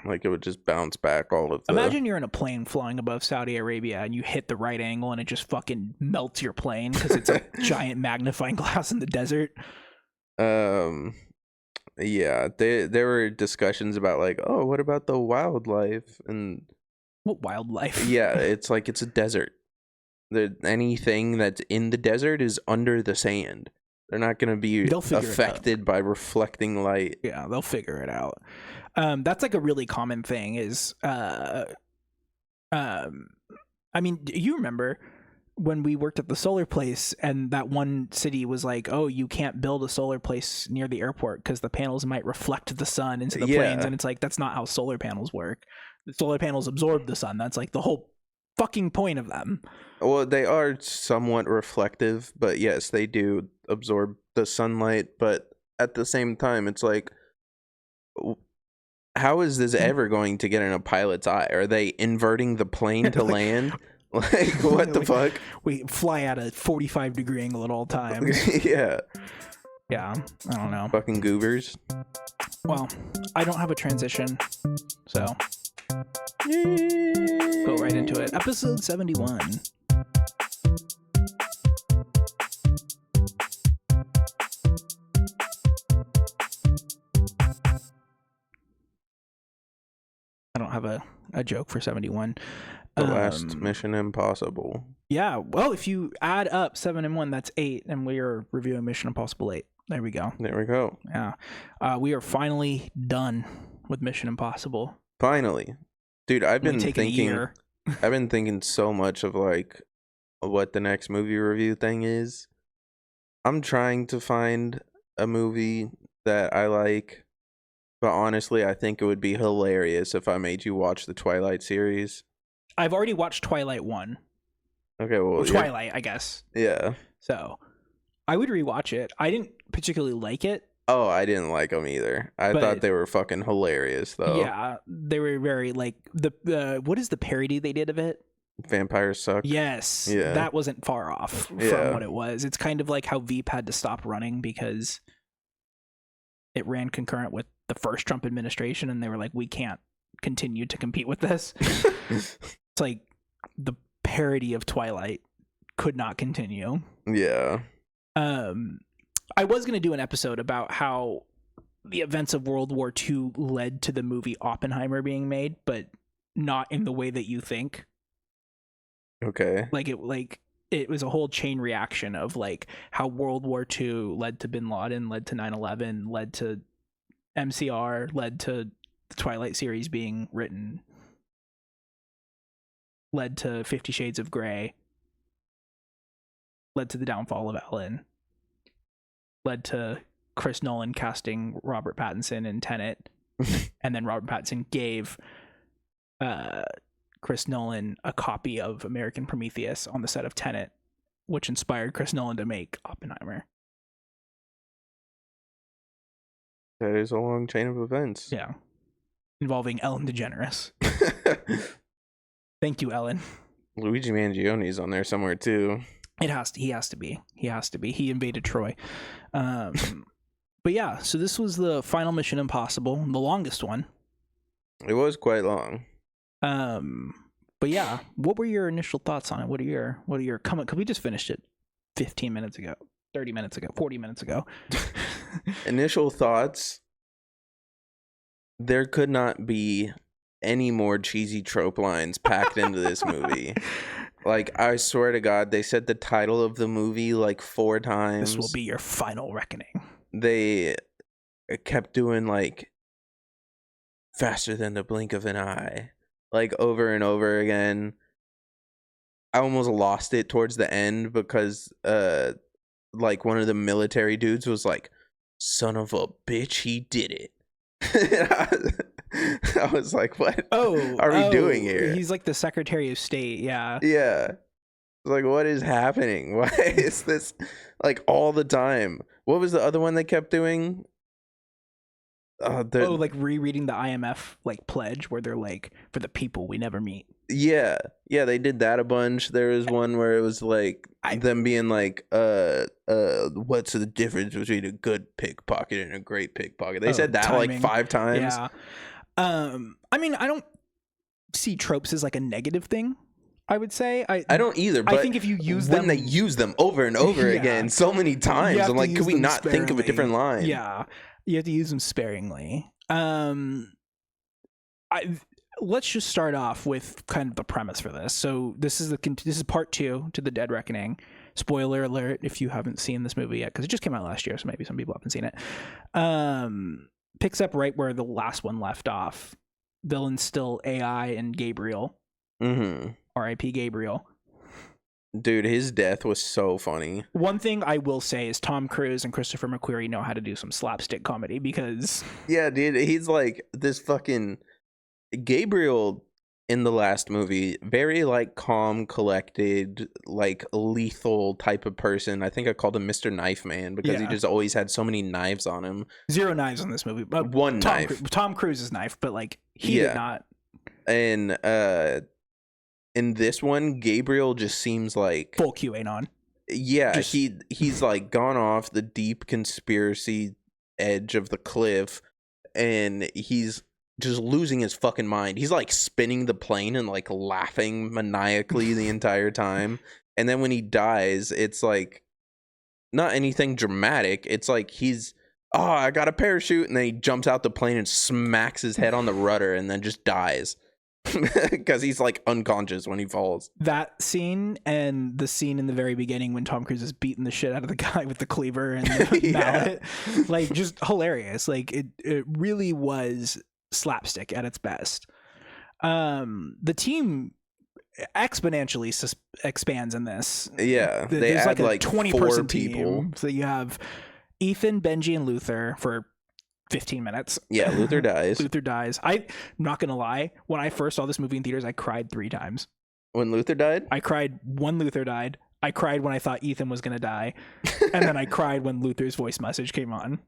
Like it would just bounce back all of the... Imagine you're in a plane flying above Saudi Arabia and you hit the right angle and it just fucking melts your plane because it's a giant magnifying glass in the desert. Yeah, there were discussions about like, oh, what about the wildlife? And what wildlife? Yeah, it's like it's a desert. Anything that's in the desert is under the sand. They're not going to be affected by reflecting light. Yeah, they'll figure it out. That's like a really common thing is, I mean, do you remember when we worked at the solar place and that one city was like, oh, you can't build a solar place near the airport because the panels might reflect the sun into the planes. And it's like, that's not how solar panels work. The solar panels absorb the sun. That's like the whole fucking point of them. Well, they are somewhat reflective, but yes, they do absorb the sunlight. But at the same time, it's like, how is this ever going to get in a pilot's eye? Are they inverting the plane to land? Like, what the fuck? We fly at a 45-degree angle at all times. Yeah. Yeah, I don't know. Fucking goobers. Well, I don't have a transition, so go right into it. Episode 71. I don't have a joke for 71. The last Mission Impossible. Yeah, well, if you add up 7 and 1, that's 8, and we are reviewing Mission Impossible 8. There we go. There we go. Yeah. We are finally done with Mission Impossible. Finally. Dude, I've been thinking I've been thinking so much of like what the next movie review thing is. I'm trying to find a movie that I like, but honestly, I think it would be hilarious if I made you watch the Twilight series. I've already watched Twilight 1. Okay, well, Twilight, I guess. Yeah. So, I would rewatch it. I didn't particularly like it. Oh, I didn't like them either. I thought they were fucking hilarious, though. Yeah, they were very like what is the parody they did of it? Vampires Suck. Yes. Yeah. That wasn't far off from what it was. It's kind of like how Veep had to stop running because it ran concurrent with the first Trump administration, and they were like, we can't continue to compete with this. It's like the parody of Twilight could not continue. Yeah. I was going to do an episode about how the events of World War II led to the movie Oppenheimer being made, but not in the way that you think. Okay. It was a whole chain reaction of like how World War II led to Bin Laden, led to 9/11, led to MCR, led to the Twilight series being written, led to 50 Shades of Grey, led to the downfall of Ellen, led to Chris Nolan casting Robert Pattinson in Tenet, and then Robert Pattinson gave Chris Nolan a copy of American Prometheus on the set of Tenet, which inspired Chris Nolan to make Oppenheimer. That is a long chain of events. Yeah. Involving Ellen DeGeneres. Thank you, Ellen. Luigi Mangioni's on there somewhere too. He has to be. He invaded Troy. But yeah, so this was the final Mission Impossible, the longest one. It was quite long. But yeah, what were your initial thoughts on it? What are your comment? Because we just finished it 15 minutes ago, 30 minutes ago, 40 minutes ago. Initial thoughts. There could not be any more cheesy trope lines packed into this movie. Like, I swear to God, they said the title of the movie like 4 times. This will be your final reckoning. They kept doing like faster than the blink of an eye, like over and over again. I almost lost it towards the end because like one of the military dudes was like, son of a bitch, he did it. I was like, what are we doing here? He's like the Secretary of State. Yeah. Like, what is happening? Why is this like all the time? What was the other one they kept doing? Like rereading the IMF like pledge where they're like, for the people we never meet. Yeah, they did that a bunch. There was one where it was like them being like, what's the difference between a good pickpocket and a great pickpocket? They said that timing. Like 5 times. Yeah. I mean, I don't see tropes as like a negative thing. I would say I don't either. But I think if you use when they use them over and over again so many times, I'm like, could we not think of a different line? Yeah, you have to use them sparingly. Let's just start off with kind of the premise for this. So this is part 2 to the Dead Reckoning. Spoiler alert if you haven't seen this movie yet, because it just came out last year, so maybe some people haven't seen it. Picks up right where the last one left off. Villain's still AI and Gabriel. Mm-hmm. R.I.P. Gabriel. Dude, his death was so funny. One thing I will say is Tom Cruise and Christopher McQuarrie know how to do some slapstick comedy because... Yeah, dude, he's like this fucking... Gabriel in the last movie, very like calm, collected, like lethal type of person. I think I called him Mr. Knife Man because he just always had so many knives on him. 0 knives on this movie, but one knife. Tom Cruise's knife, but like he did not. And in this one, Gabriel just seems like full QAnon. Yeah, he's like gone off the deep conspiracy edge of the cliff, and he's just losing his fucking mind. He's like spinning the plane and like laughing maniacally the entire time. And then when he dies, it's like not anything dramatic. It's like I got a parachute, and then he jumps out the plane and smacks his head on the rudder and then just dies. Because he's like unconscious when he falls. That scene and the scene in the very beginning when Tom Cruise is beating the shit out of the guy with the cleaver and the mallet, like just hilarious. Like it really was slapstick at its best. The team exponentially expands in this. Yeah, they add like 20-person team. So you have Ethan, Benji, and Luther for 15 minutes. Yeah, Luther dies. I'm not gonna lie, when I first saw this movie in theaters, I cried 3 times. When Luther died? I cried when Luther died. I cried when I thought Ethan was gonna die. And then I cried when Luther's voice message came on.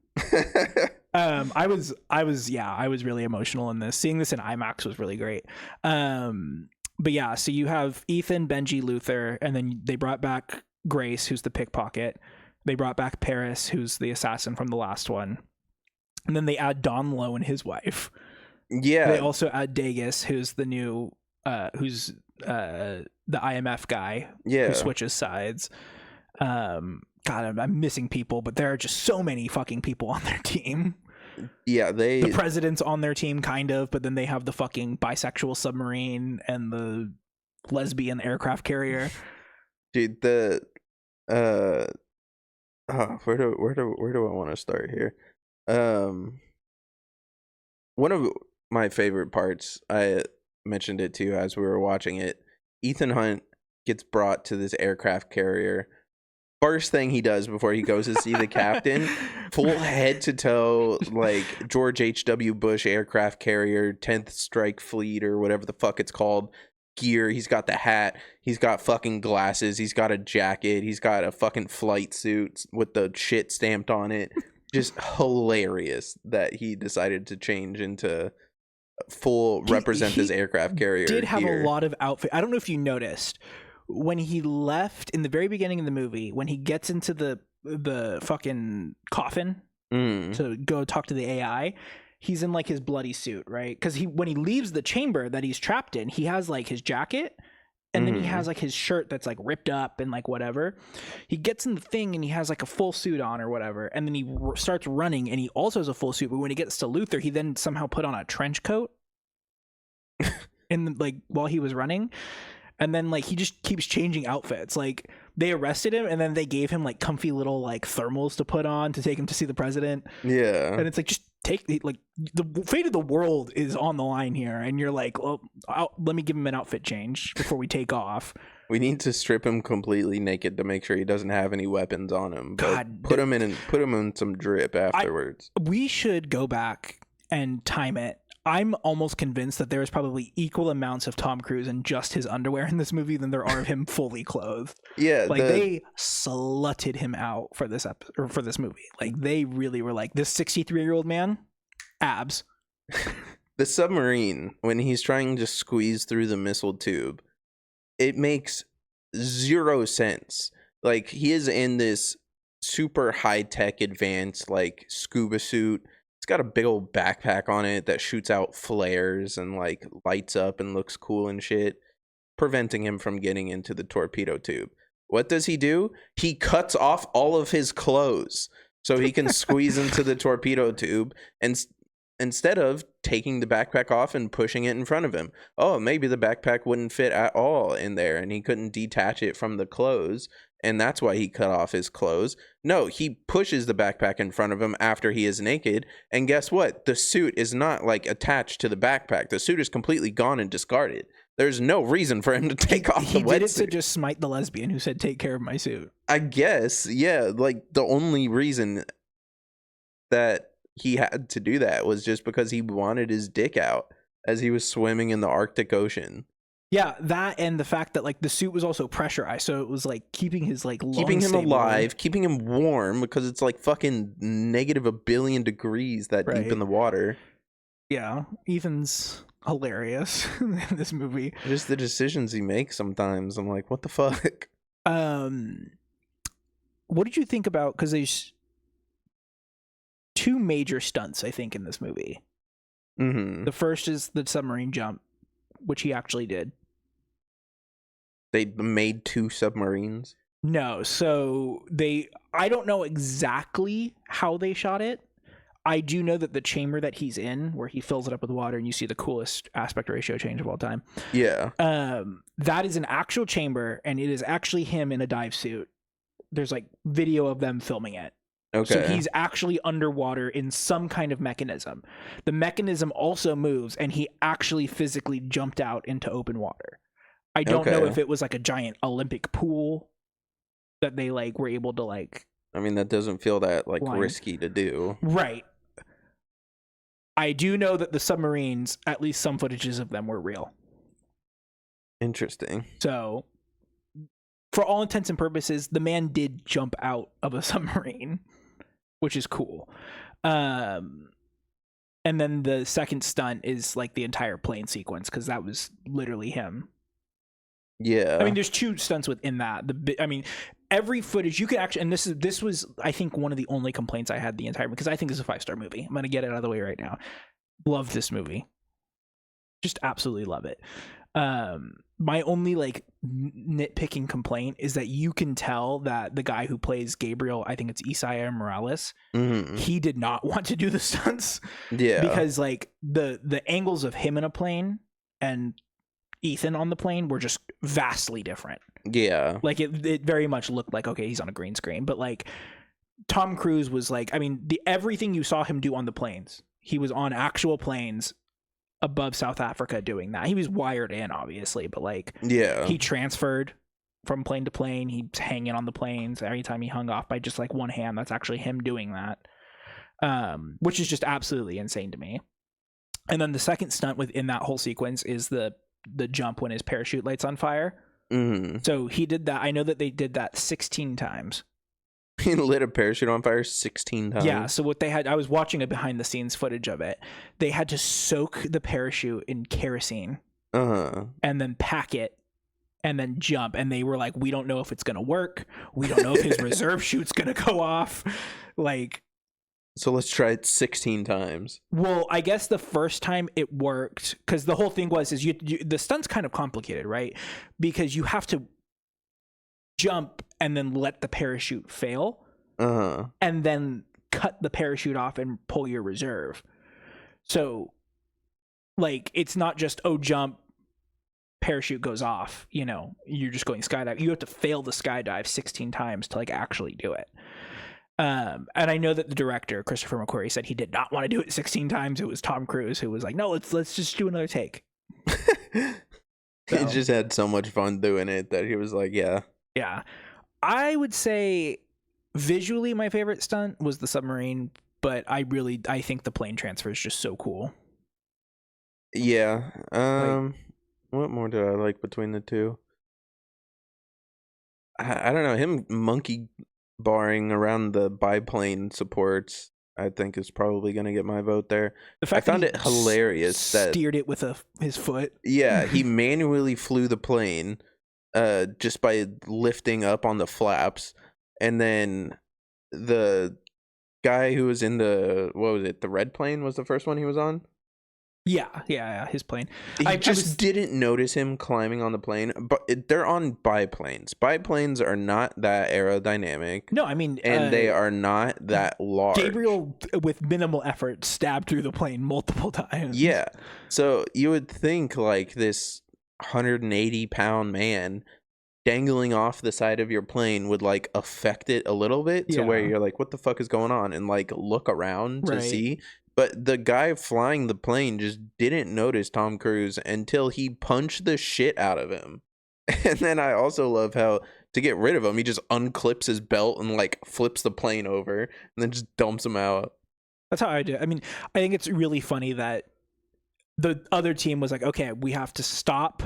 I was really emotional in this. Seeing this in IMAX was really great. But yeah, so you have Ethan, Benji, Luther, and then they brought back Grace, who's the pickpocket. They brought back Paris, who's the assassin from the last one. And then they add Don Lowe and his wife. Yeah. They also add Dagus, who's the new who's the IMF guy who switches sides. God, I'm missing people, but there are just so many fucking people on their team. Yeah, the president's on their team kind of, but then they have the fucking bisexual submarine and the lesbian aircraft carrier. Dude, where do I want to start here? One of my favorite parts, I mentioned it too as we were watching it. Ethan Hunt gets brought to this aircraft carrier. First thing he does before he goes to see the captain, full head to toe, like George H.W. Bush aircraft carrier, 10th Strike Fleet or whatever the fuck it's called, gear. He's got the hat. He's got fucking glasses. He's got a jacket. He's got a fucking flight suit with the shit stamped on it. Just hilarious that he decided to change into full represent his aircraft carrier. Did have a lot of outfit. I don't know if you noticed when he left in the very beginning of the movie, when he gets into the fucking coffin to go talk to the AI, he's in like his bloody suit, right? Because when he leaves the chamber that he's trapped in, he has like his jacket. And then he has like his shirt that's like ripped up and like whatever. He gets in the thing and he has like a full suit on or whatever. And then he starts running and he also has a full suit. But when he gets to Luther, he then somehow put on a trench coat while he was running. And then like he just keeps changing outfits. Like they arrested him and then they gave him like comfy little like thermals to put on to take him to see the president. Yeah. And it's like, just like the fate of the world is on the line here. And you're like, well, let me give him an outfit change before we take off. We need to strip him completely naked to make sure he doesn't have any weapons on him. But God, put him in some drip afterwards. We should go back and time it. I'm almost convinced that there is probably equal amounts of Tom Cruise in just his underwear in this movie than there are of him fully clothed. Yeah, like they slutted him out for this for this movie. Like they really were like, this 63-year-old man, abs. The submarine, when he's trying to squeeze through the missile tube, it makes 0 sense. Like he is in this super high-tech advanced like scuba suit. It's got a big old backpack on it that shoots out flares and like lights up and looks cool and shit, preventing him from getting into the torpedo tube. What does he do? He cuts off all of his clothes so he can squeeze into the torpedo tube, and instead of taking the backpack off and pushing it in front of him. Oh, maybe the backpack wouldn't fit at all in there and he couldn't detach it from the clothes, and that's why he cut off his clothes. No, he pushes the backpack in front of him after he is naked, and guess what? The suit is not like attached to the backpack. The suit is completely gone and discarded. There's no reason for him to take off the wetsuit. He did it to just smite the lesbian who said, "Take care of my suit." I guess, yeah. Like the only reason that he had to do that was just because he wanted his dick out. as he was swimming in the Arctic Ocean. Yeah, that and the fact that like the suit was also pressurized, so it was like keeping his like lungs keeping him stable. alive, keeping him warm because it's like fucking negative a billion degrees that deep in the water. Yeah, Ethan's hilarious in this movie. Just the decisions he makes sometimes. I'm like, what the fuck? What did you think about, because there's two major stunts, I think, in this movie. Mm-hmm. The first is the submarine jump, which he actually did. They made 2 submarines? No, so I don't know exactly how they shot it. I do know that the chamber that he's in, where he fills it up with water and you see the coolest aspect ratio change of all time. Yeah. That is an actual chamber, and it is actually him in a dive suit. There's like video of them filming it. Okay. So he's actually underwater in some kind of mechanism. The mechanism also moves, and he actually physically jumped out into open water. I don't know if it was like a giant Olympic pool that they like were able to like. I mean, that doesn't feel that like risky to do. Right. I do know that the submarines, at least some footages of them, were real. Interesting. So, for all intents and purposes, the man did jump out of a submarine, which is cool. And then the second stunt is like the entire plane sequence, because that was literally him. Yeah. I mean, there's 2 stunts within that. Every footage you could actually, and this was, I think, one of the only complaints I had the entire, because I think it's a 5-star movie. I'm going to get it out of the way right now. Love this movie. Just absolutely love it. My only like nitpicking complaint is that you can tell that the guy who plays Gabriel, I think it's Isaiah Morales, he did not want to do the stunts. Yeah. Because like the angles of him in a plane and Ethan on the plane were just vastly different. Yeah. Like it very much looked like, okay, he's on a green screen, but like Tom Cruise was like, I mean, everything you saw him do on the planes, he was on actual planes above South Africa doing that. He was wired in, obviously, but like, yeah, he transferred from plane to plane. He's hanging on the planes every time he hung off by just like one hand. That's actually him doing that, which is just absolutely insane to me. And then the second stunt within that whole sequence is the jump when his parachute lights on fire. So he did that. I know that they did that 16 times. He lit a parachute on fire 16 times. Yeah, so what they had, I was watching a behind the scenes footage of it. They had to soak the parachute in kerosene and then pack it and then jump. And they were like, we don't know if it's going to work. We don't know if his reserve chute's going to go off. Like, so let's try it 16 times. Well, I guess the first time it worked, because the whole thing was the stunt's kind of complicated, right? Because you have to jump and then let the parachute fail, and then cut the parachute off and pull your reserve. So, like, it's not just jump, parachute goes off. You know, you're just going skydive. You have to fail the skydive 16 times to like actually do it. And I know that the director, Christopher McQuarrie, said he did not want to do it 16 times. It was Tom Cruise who was like, no, let's just do another take. He just had so much fun doing it that he was like, yeah. Yeah. I would say visually my favorite stunt was the submarine, but I think the plane transfer is just so cool. Yeah. What more did I like between the two? I don't know. Him monkey barring around the biplane supports, I think, is probably going to get my vote there. I found it hilarious that steered it with his foot. Yeah, he manually flew the plane just by lifting up on the flaps, and then the guy who was in the red plane was the first one he was on. Yeah, his plane. I didn't notice him climbing on the plane, but they're on biplanes. Biplanes are not that aerodynamic. No, I mean, and they are not that large. Gabriel, with minimal effort, stabbed through the plane multiple times. Yeah, so you would think like this 180-pound man dangling off the side of your plane would like affect it a little bit to where you're like, what the fuck is going on? And like look around to see. But the guy flying the plane just didn't notice Tom Cruise until he punched the shit out of him. And then I also love how, to get rid of him, he just unclips his belt and like flips the plane over and then just dumps him out. That's how I do. I mean, I think it's really funny that the other team was like, okay, we have to stop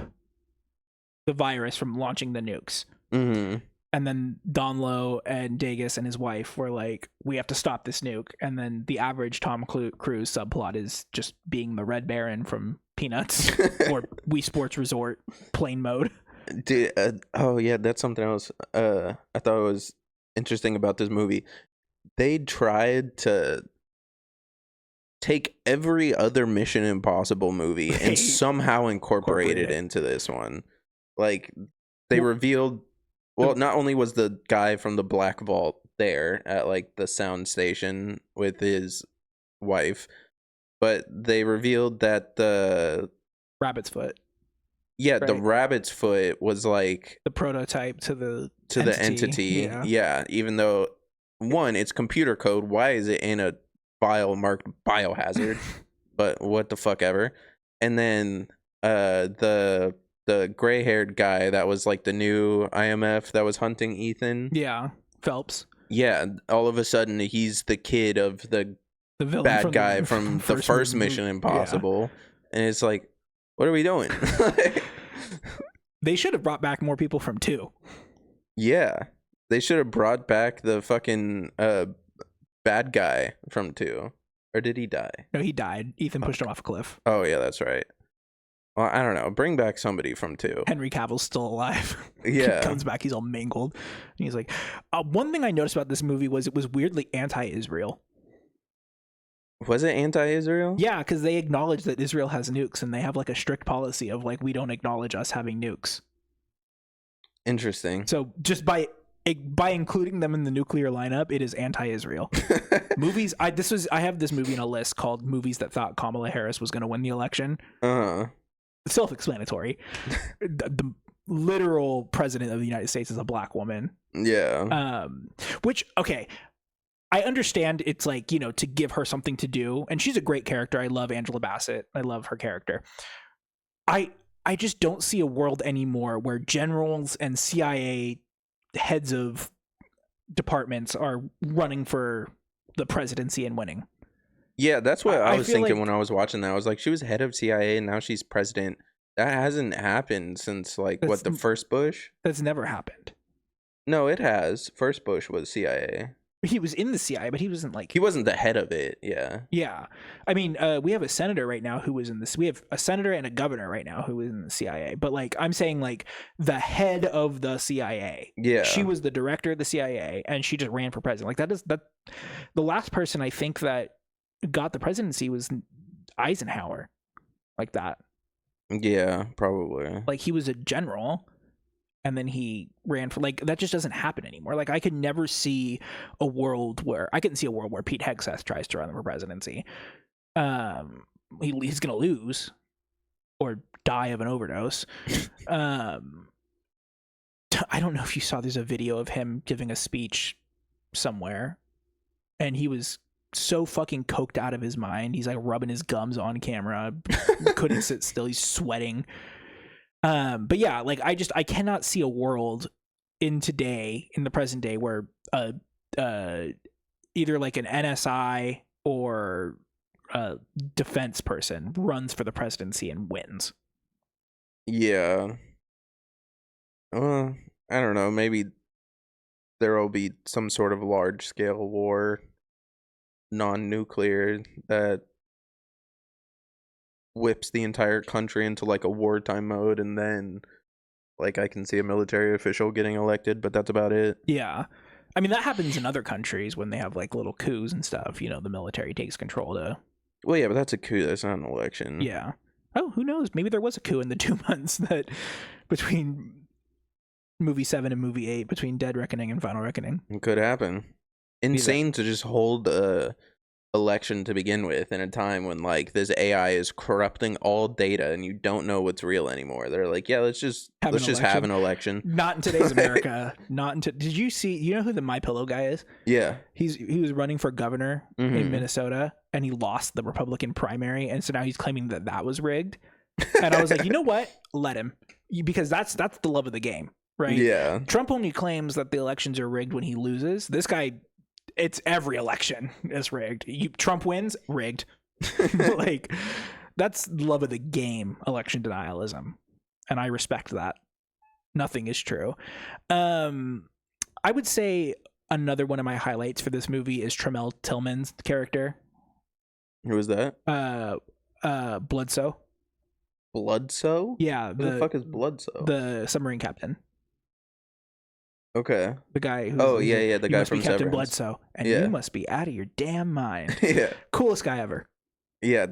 the virus from launching the nukes. Mm-hmm. And then Donlo and Dagus and his wife were like, we have to stop this nuke. And then the average Tom Cruise subplot is just being the Red Baron from Peanuts or Wii Sports Resort plane mode. Dude, oh yeah, that's something else. I thought was interesting about this movie. They tried to take every other Mission Impossible movie and somehow incorporate it into this one. Like, they revealed, well, not only was the guy from the Black Vault there at like the sound station with his wife, but they revealed that the Rabbit's Foot. Yeah, right? The rabbit's foot was like the prototype to the entity. Yeah, even though one, it's computer code. Why is it in a file marked biohazard? But what the fuck ever. And then the gray-haired guy that was like the new IMF that was hunting Ethan. Yeah, Phelps. Yeah, all of a sudden he's the kid of the bad guy from the first Mission Impossible. Yeah. And it's like, what are we doing? They should have brought back more people from 2. Yeah. They should have brought back the fucking bad guy from 2. Or did he die? No, he died. Ethan pushed him off a cliff. Oh, yeah, that's right. Well, I don't know. Bring back somebody from 2. Henry Cavill's still alive. Yeah. He comes back, he's all mangled. And he's like, one thing I noticed about this movie was it was weirdly anti-Israel. Was it anti-Israel? Yeah, because they acknowledge that Israel has nukes, and they have like a strict policy of like, we don't acknowledge us having nukes. Interesting. So just by including them in the nuclear lineup, it is anti-Israel. Movies. I have this movie in a list called movies that thought Kamala Harris was going to win the election. Self-explanatory. The literal president of the United States is a black woman. Yeah. Which, okay, I understand it's like, you know, to give her something to do, and she's a great character. I love Angela Bassett. I love her character. I just don't see a world anymore where generals and CIA heads of departments are running for the presidency and winning. Yeah, that's what I was thinking when I was watching that. I was like, she was head of CIA and now she's president. That hasn't happened since like the first Bush? That's never happened. No, it has. First Bush was CIA. He was in the CIA, but he wasn't like... He wasn't the head of it, yeah. Yeah. I mean, we have a senator right now who was in this... We have a senator and a governor right now who is in the CIA. But, like, I'm saying, like, the head of the CIA. Yeah. She was the director of the CIA, and she just ran for president. Like, the last person I think that got the presidency was Eisenhower. Like that. Yeah, probably. Like, he was a general... and then he ran for, like, that just doesn't happen anymore. Like, I could never see a world where Pete Hegseth tries to run for presidency. He's gonna lose or die of an overdose. I don't know if you saw, there's a video of him giving a speech somewhere, and he was so fucking coked out of his mind. He's like rubbing his gums on camera, couldn't sit still, he's sweating. But yeah, like I cannot see a world in the present day where either like an NSI or a defense person runs for the presidency and wins. Yeah. I don't know. Maybe there will be some sort of large scale war, non-nuclear, that whips the entire country into like a wartime mode, and then like I can see a military official getting elected, but that's about it. Yeah. I mean, that happens in other countries when they have like little coups and stuff, you know, the military takes control to... Well, yeah, but that's a coup, that's not an election. Yeah. Oh, who knows? Maybe there was a coup in the 2 months that between movie 7 and movie 8, between Dead Reckoning and Final Reckoning. It could happen. Insane to just hold election to begin with in a time when like this AI is corrupting all data and you don't know what's real anymore. They're like, yeah, let's just have an election. Not in today's America. Did you see, you know who the MyPillow guy is? Yeah. He was running for governor in Minnesota, and he lost the Republican primary, and so now he's claiming that was rigged. And I was like, you know what? Let him. Because that's the love of the game, right? Yeah. Trump only claims that the elections are rigged when he loses. This guy, it's every election is rigged. Trump wins, rigged. Like, That's love of the game, election denialism, and I respect that. Nothing is true. I would say another one of my highlights for this movie is Tremel Tillman's character. Who was that? Bloodsoe. Bloodsoe? Yeah. Who the fuck is Bloodsoe? The submarine captain. Okay. The guy who's... the guy from Captain Severance. Bloodsoe. And you must be out of your damn mind. Yeah. Coolest guy ever. Yeah.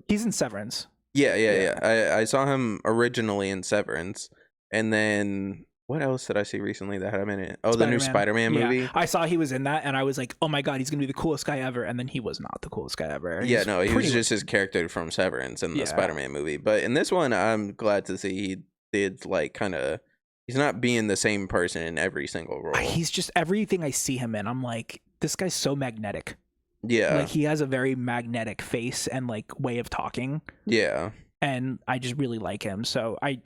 He's in Severance. Yeah. I saw him originally in Severance. And then... What else did I see recently that had him in it? Oh, Spider-Man. The new Spider-Man movie. Yeah. I saw he was in that, and I was like, oh my god, he's going to be the coolest guy ever. And then he was not the coolest guy ever. He was just his character from Severance in the Spider-Man movie. But in this one, I'm glad to see he did, like, kind of... He's not being the same person in every single role. He's just... Everything I see him in, I'm like, this guy's so magnetic. Yeah. Like, he has a very magnetic face and, like, way of talking. Yeah. And I just really like him. So I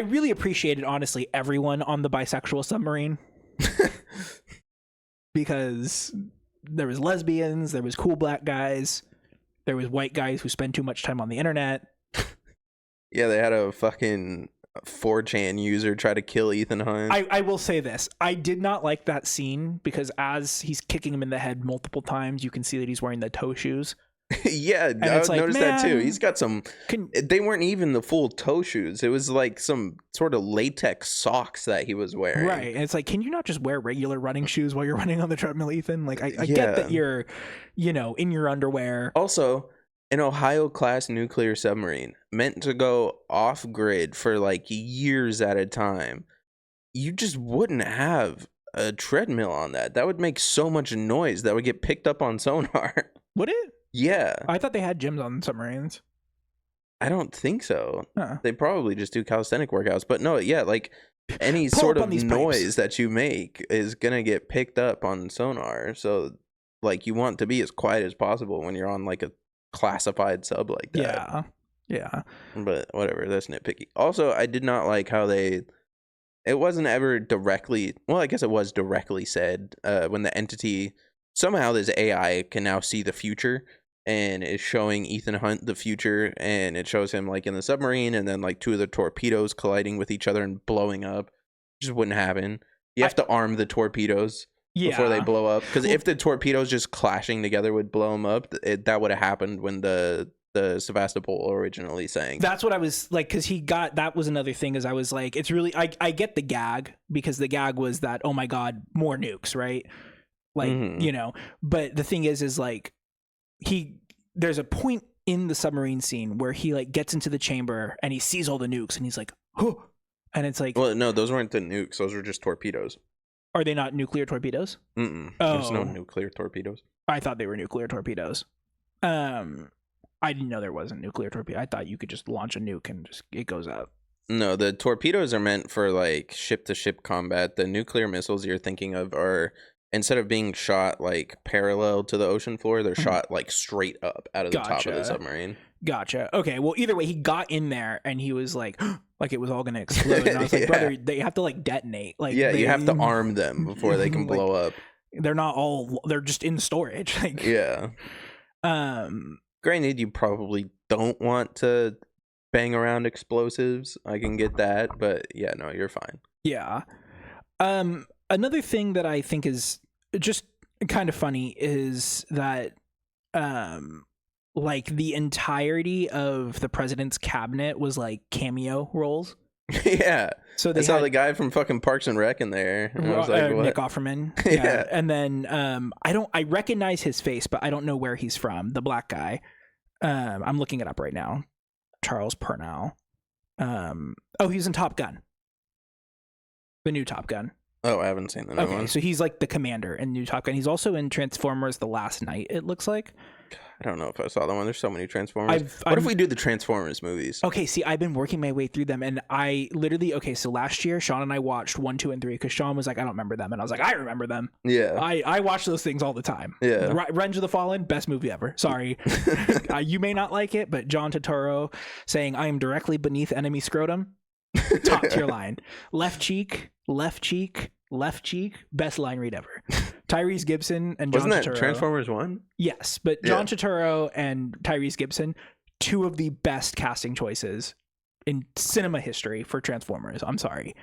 really appreciated, honestly, everyone on the bisexual submarine. Because there was lesbians, there was cool black guys, there was white guys who spend too much time on the internet. Yeah, they had a fucking 4chan user try to kill Ethan Hunt. I will say this. I did not like that scene because as he's kicking him in the head multiple times, you can see that he's wearing the toe shoes. Yeah, I noticed that too. He's got some... They weren't even the full toe shoes. It was like some sort of latex socks that he was wearing. Right, and it's like, can you not just wear regular running shoes while you're running on the treadmill, Ethan? Like, I get that you're, in your underwear. Also, an Ohio-class nuclear submarine meant to go off-grid for like years at a time. You just wouldn't have a treadmill on that. That would make so much noise that would get picked up on sonar. Would it? Yeah. I thought they had gyms on submarines. I don't think so. Huh. They probably just do calisthenic workouts. But no, yeah, like any sort of noise that you make is going to get picked up on sonar. So, like, you want to be as quiet as possible when you're on, like, a classified sub like that. Yeah. But whatever, that's nitpicky. Also, I did not like how it wasn't ever directly... Well, I guess it was directly said when the entity... Somehow this AI can now see the future and is showing Ethan Hunt the future, and it shows him like in the submarine and then like two of the torpedoes colliding with each other and blowing up. Just wouldn't happen. You have to arm the torpedoes before they blow up, because if the torpedoes just clashing together would blow them up, that would have happened when the Sevastopol originally sank. That's what I was like, because that was another thing, is I was like, it's really, I get the gag, because the gag was that, oh my god, more nukes, right? Like, but the thing is like, there's a point in the submarine scene where he like gets into the chamber and he sees all the nukes and he's like, oh, and it's like, well, no, those weren't the nukes. Those were just torpedoes. Are they not nuclear torpedoes? There's no nuclear torpedoes. I thought they were nuclear torpedoes. I didn't know there wasn't nuclear torpedo. I thought you could just launch a nuke and it goes up. No, the torpedoes are meant for like ship to ship combat. The nuclear missiles you're thinking of are, instead of being shot like parallel to the ocean floor, they're shot like straight up out of the top of the submarine. Gotcha. Okay. Well, either way, he got in there and he was like, like it was all gonna explode. And I was like, brother, they have to like detonate. Like, you have to arm them before they can blow up. They're just in storage. Like, yeah. Granted, you probably don't want to bang around explosives. I can get that, but yeah, no, you're fine. Yeah. Another thing that I think is just kind of funny is that, like the entirety of the president's cabinet was like cameo roles. Yeah. So they saw the guy from fucking Parks and Rec in there. And I was like, what? Nick Offerman. Yeah. And then I recognize his face, but I don't know where he's from. The black guy. I'm looking it up right now. Charles Purnell. He's in Top Gun. The new Top Gun. Oh, I haven't seen the new one. So he's like the commander in New Top Gun. He's also in Transformers: The Last Night, it looks like. I don't know if I saw that one. There's so many Transformers. What if we do the Transformers movies? Okay, see, I've been working my way through them, and I literally, so last year, Sean and I watched 1, 2, and 3, because Sean was like, I don't remember them, and I was like, I remember them. Yeah. I watch those things all the time. Yeah. Revenge of the Fallen, best movie ever. Sorry. You may not like it, but John Turturro saying, I am directly beneath enemy scrotum, top tier line. Left cheek, best line read ever. Tyrese Gibson and John Turturro. Wasn't that Transformers 1? Yes, but John Turturro and Tyrese Gibson, two of the best casting choices in cinema history for Transformers. I'm sorry.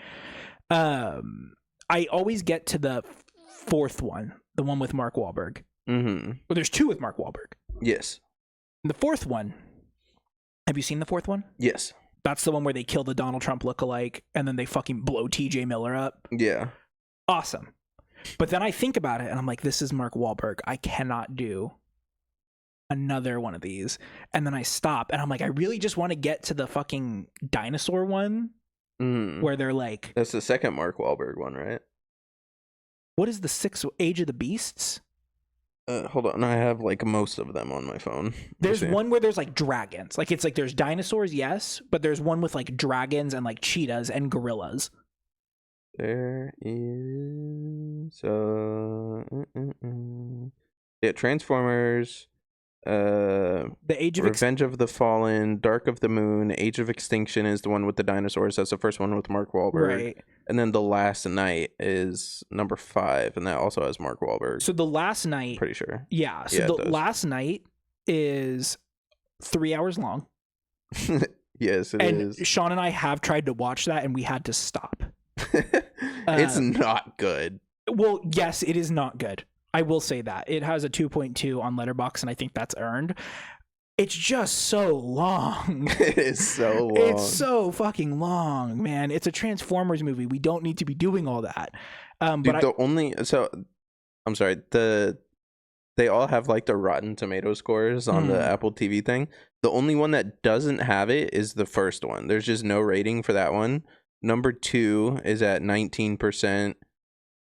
I always get to the fourth one, the one with Mark Wahlberg. Mm-hmm. Well, there's two with Mark Wahlberg. Yes. And the fourth one, have you seen the fourth one? Yes. That's the one where they kill the Donald Trump lookalike and then they fucking blow TJ Miller up. Yeah. Awesome. But then I think about it and I'm like, this is Mark Wahlberg. I cannot do another one of these. And then I stop and I'm like, I really just want to get to the fucking dinosaur one where they're like... That's the second Mark Wahlberg one, right? What is the sixth? Age of the Beasts? Hold on, I have like most of them on my phone. There's one where there's like dragons. Like it's like there's dinosaurs, yes, but there's one with like dragons and like cheetahs and gorillas. There is yeah, Transformers, the Age of Revenge of the Fallen, Dark of the Moon, Age of Extinction is the one with the dinosaurs. That's the first one with Mark Wahlberg. Right. And then The Last Night is number 5, and that also has Mark Wahlberg. So The Last Night... Pretty sure. Yeah, so The Last Night is 3 hours long. Yes, it is. And Sean and I have tried to watch that, and we had to stop. It's not good. Well, yes, it is not good. I will say that. It has a 2.2 on Letterboxd, and I think that's earned. It's just so long. It is so long. It's so fucking long, man. It's a Transformers movie. We don't need to be doing all that. Dude, I'm sorry. They all have like the Rotten Tomato scores on the Apple TV thing. The only one that doesn't have it is the first one. There's just no rating for that one. Number 2 is at 19%.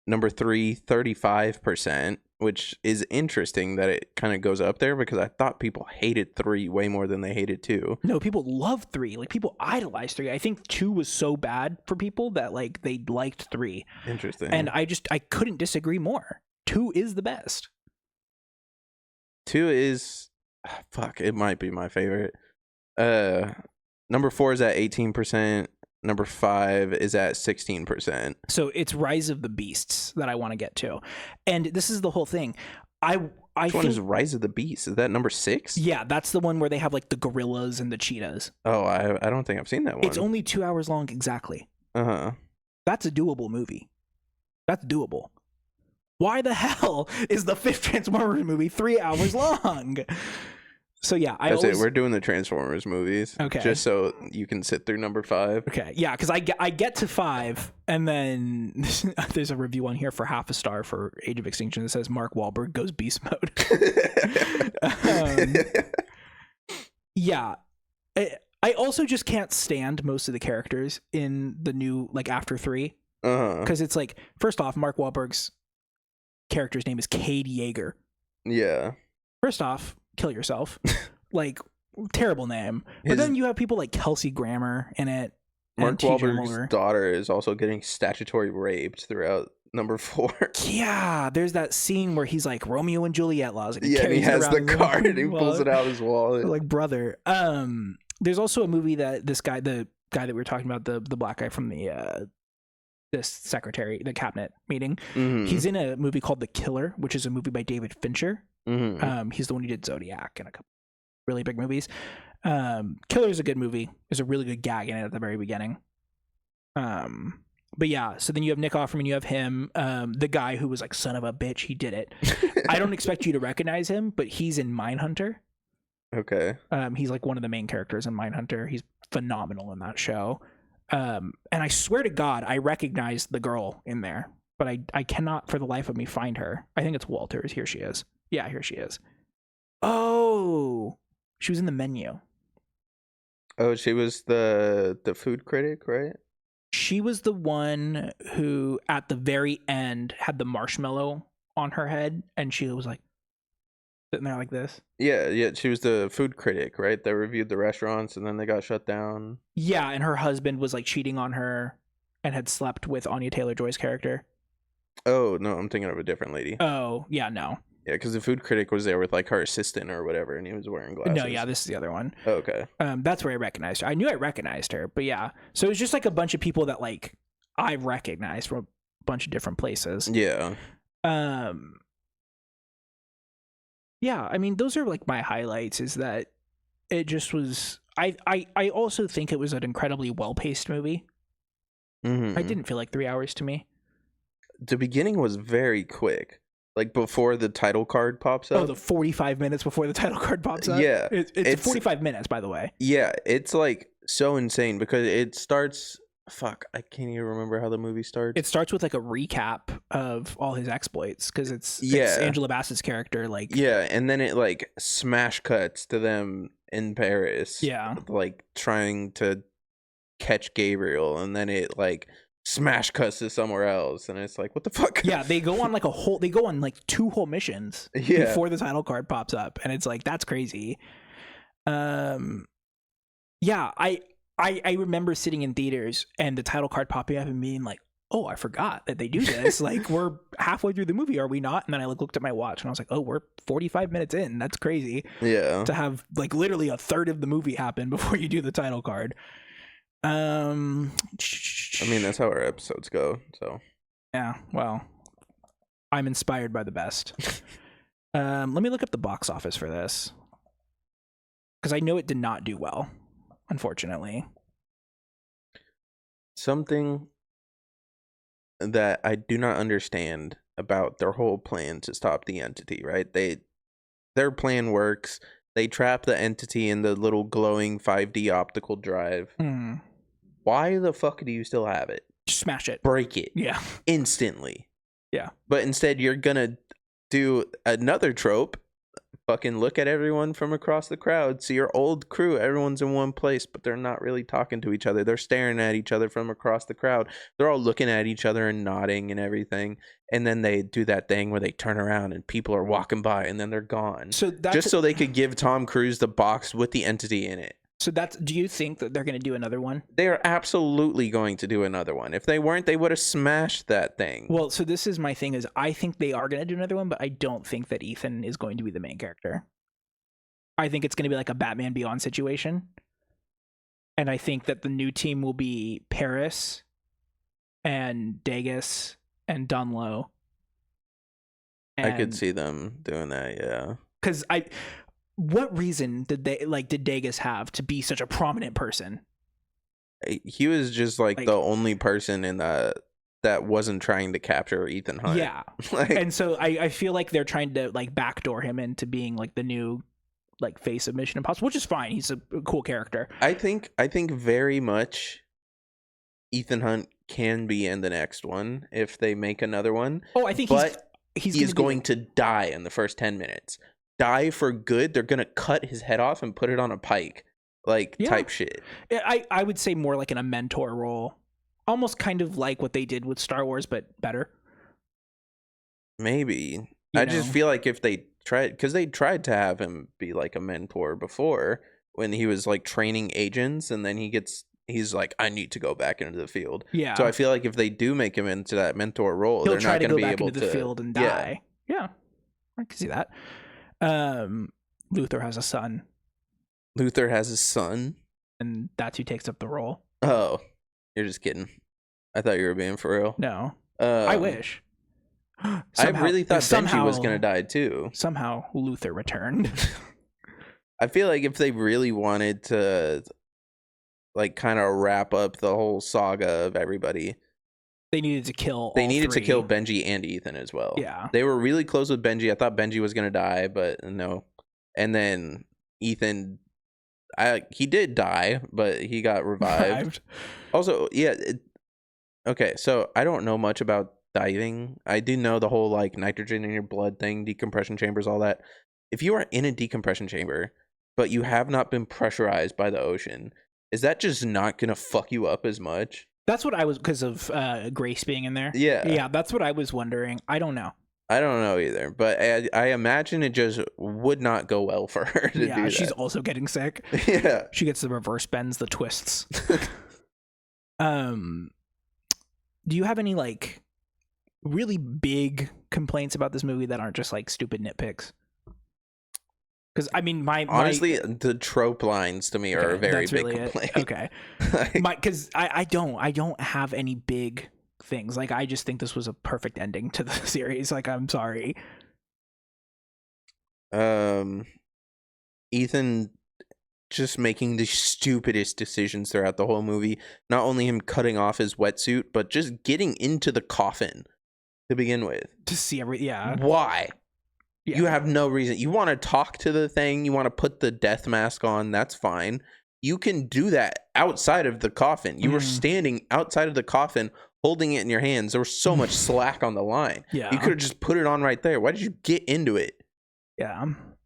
Number 3, 35%, which is interesting that it kind of goes up there because I thought people hated 3 way more than they hated 2. No, people love 3. Like people idolize 3. I think 2 was so bad for people that like they liked 3. Interesting. And I couldn't disagree more. 2 is the best. 2 is it might be my favorite. Number 4 is at 18%. Number 5 is at 16%. So it's Rise of the Beasts that I want to get to. And this is the whole thing. Which one is Rise of the Beasts? Is that number 6? Yeah, that's the one where they have like the gorillas and the cheetahs. Oh, I don't think I've seen that one. It's only 2 hours long exactly. Uh-huh. That's a doable movie. That's doable. Why the hell is the 5th Transformers movie 3 hours long? So yeah, That's it. We're doing the Transformers movies. Okay. Just so you can sit through number 5. Okay. Yeah, because I get to 5, and then there's a review on here for half a star for Age of Extinction that says Mark Wahlberg goes beast mode. Yeah. I also just can't stand most of the characters in the new, like after 3. Because it's like, first off, Mark Wahlberg's character's name is Cade Yeager. Yeah. First off, kill yourself. Like, terrible name. But then you have people like Kelsey Grammer in it. Mark Wahlberg's daughter is also getting statutory raped throughout number 4. Yeah, there's that scene where he's like Romeo and Juliet laws. And and he has the card and he pulls it out of his wallet. Like, brother. There's also a movie that this guy, the guy that we were talking about, the black guy from the this secretary, the cabinet meeting, he's in a movie called The Killer, which is a movie by David Fincher. He's the one who did Zodiac and a couple really big movies. Killer is a good movie. There's a really good gag in it at the very beginning. But yeah, so then you have Nick Offerman, you have him, the guy who was like, son of a bitch, he did it. I don't expect you to recognize him, but he's in Mindhunter. Okay. He's like one of the main characters in Mindhunter. He's phenomenal in that show. And I swear to God, I recognize the girl in there, but I cannot for the life of me find her. I think it's Walters. Here she is. Yeah, here she is. Oh, she was in The Menu. Oh, she was the food critic, right? She was the one who, at the very end, had the marshmallow on her head, and she was like sitting there like this. Yeah. She was the food critic, right? That reviewed the restaurants, and then they got shut down. Yeah, and her husband was like cheating on her, and had slept with Anya Taylor-Joy's character. Oh no, I'm thinking of a different lady. Oh yeah, no. Yeah, because the food critic was there with like her assistant or whatever, and he was wearing glasses. No, yeah, this is the other one. Oh, okay. That's where I recognized her. I knew I recognized her, but yeah. So it was just like a bunch of people that like I recognized from a bunch of different places. Yeah. Yeah, I mean, those are like my highlights. Is that it just was. I also think it was an incredibly well-paced movie. Mm-hmm. I didn't feel like 3 hours to me. The beginning was very quick. Like before the title card pops up. Oh, the 45 minutes before the title card pops up? Yeah. It's 45 minutes, by the way. Yeah, it's like so insane because it starts... Fuck, I can't even remember how the movie starts. It starts with like a recap of all his exploits because it's Angela Bassett's character. Like, yeah, and then it like smash cuts to them in Paris. Yeah. Like trying to catch Gabriel, and then it like smash cuts to somewhere else, and it's like, what the fuck? Yeah, they go on like 2 whole missions before the title card pops up, and it's like, that's crazy. Yeah, I remember sitting in theaters and the title card popping up and being like, oh, I forgot that they do this. Like, we're halfway through the movie, are we not? And then I looked at my watch and I was like, oh, we're 45 minutes in. That's crazy. Yeah. To have like literally a third of the movie happen before you do the title card. I mean, that's how our episodes go. So yeah, well, I'm inspired by the best. Let me look up the box office for this because I know it did not do well, unfortunately. Something that I do not understand about their whole plan to stop the entity, right? Their plan works. They trap the entity in the little glowing 5D optical drive. Why the fuck do you still have it? Just smash it. Break it. Yeah. Instantly. Yeah. But instead you're gonna do another trope. Fucking look at everyone from across the crowd. See your old crew. Everyone's in one place, but they're not really talking to each other. They're staring at each other from across the crowd. They're all looking at each other and nodding and everything. And then they do that thing where they turn around and people are walking by and then they're gone. So they could give Tom Cruise the box with the entity in it. So do you think that they're going to do another one? They are absolutely going to do another one. If they weren't, they would have smashed that thing. Well, so this is my thing is I think they are going to do another one, but I don't think that Ethan is going to be the main character. I think it's going to be like a Batman Beyond situation. And I think that the new team will be Paris and Degas and Dunlow. I could see them doing that, yeah. Because what reason did Degas have to be such a prominent person? He was just like the only person in that wasn't trying to capture Ethan Hunt. Yeah. And so I feel like they're trying to like backdoor him into being like the new like face of Mission Impossible, which is fine. He's a cool character. I think very much Ethan Hunt can be in the next one if they make another one. Oh, I think he's going to die in the first 10 minutes. Die for good. They're gonna cut his head off and put it on a pike, type shit. I would say more like in a mentor role, almost kind of like what they did with Star Wars, but better. Maybe just feel like if they tried, because they tried to have him be like a mentor before when he was like training agents, and then he's like, I need to go back into the field. Yeah. So I feel like if they do make him into that mentor role, they're not going to be able into the field and die. Yeah, I can see that. Luther has a son. Luther has a son? And that's who takes up the role. Oh, you're just kidding. I thought you were being for real. No. I wish. I really thought Benji was going to die too. Somehow Luther returned. I feel like if they really wanted to like kind of wrap up the whole saga of everybody, they needed to kill to kill Benji and Ethan as well. Yeah. They were really close with Benji. I thought Benji was going to die, but no. And then Ethan, he did die, but he got revived. Also, yeah. Okay, so I don't know much about diving. I do know the whole like nitrogen in your blood thing, decompression chambers, all that. If you are in a decompression chamber, but you have not been pressurized by the ocean, is that just not going to fuck you up as much? That's what I was, because of Grace being in there. Yeah, that's what I was wondering. I don't know. I don't know either, but I imagine it just would not go well for her to do that. She's also getting sick. Yeah, she gets the reverse bends, the twists. Do you have any like really big complaints about this movie that aren't just like stupid nitpicks? Because I mean, honestly, the trope lines to me are a very big complaint. Okay, because I don't have any big things. Like, I just think this was a perfect ending to the series. Like, I'm sorry. Ethan just making the stupidest decisions throughout the whole movie. Not only him cutting off his wetsuit, but just getting into the coffin to begin with. To see Why? Yeah. You have no reason. You want to talk to the thing, you want to put the death mask on, that's fine. You can do that outside of the coffin. You were standing outside of the coffin, holding it in your hands. There was so much slack on the line. Yeah. You could have just put it on right there. Why did you get into it? Yeah.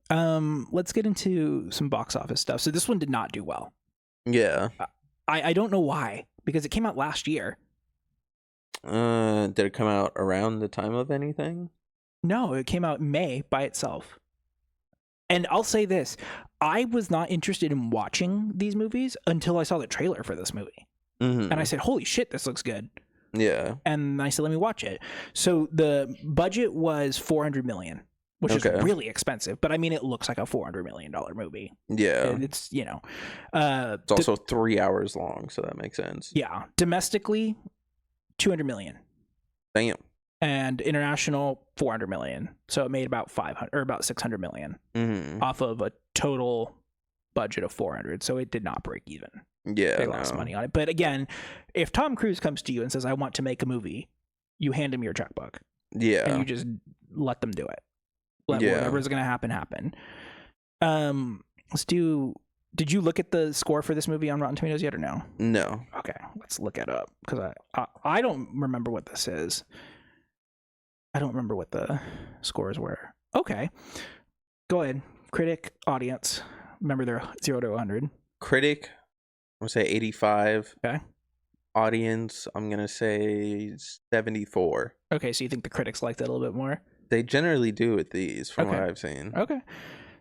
Let's get into some box office stuff. So this one did not do well. Yeah. I don't know why, because it came out last year. Did it come out around the time of anything? No, it came out in May by itself. And I'll say this, I was not interested in watching these movies until I saw the trailer for this movie. And I said, holy shit, this looks good. Yeah. And I said, let me watch it. So the budget was $400 million. Which is really expensive, but I mean, it looks like a $400 million movie. Yeah. And it's, it's also 3 hours long, so that makes sense. Yeah. Domestically, $200 million. Damn. And international, $400 million. So it made about $600 million off of a total budget of $400. So it did not break even. Yeah. They lost money on it. But again, if Tom Cruise comes to you and says, I want to make a movie, you hand him your checkbook. Yeah. And you just let them do it. Whatever's going to happen. Let's do... Did you look at the score for this movie on Rotten Tomatoes yet or no? No. Okay, let's look it up, because I don't remember what this is. I don't remember what the scores were. Okay. Go ahead. Critic, audience. Remember, they're 0 to 100. Critic, I'm going to say 85. Okay. Audience, I'm going to say 74. Okay, so you think the critics liked it a little bit more? They generally do with these, from what I've seen. Okay.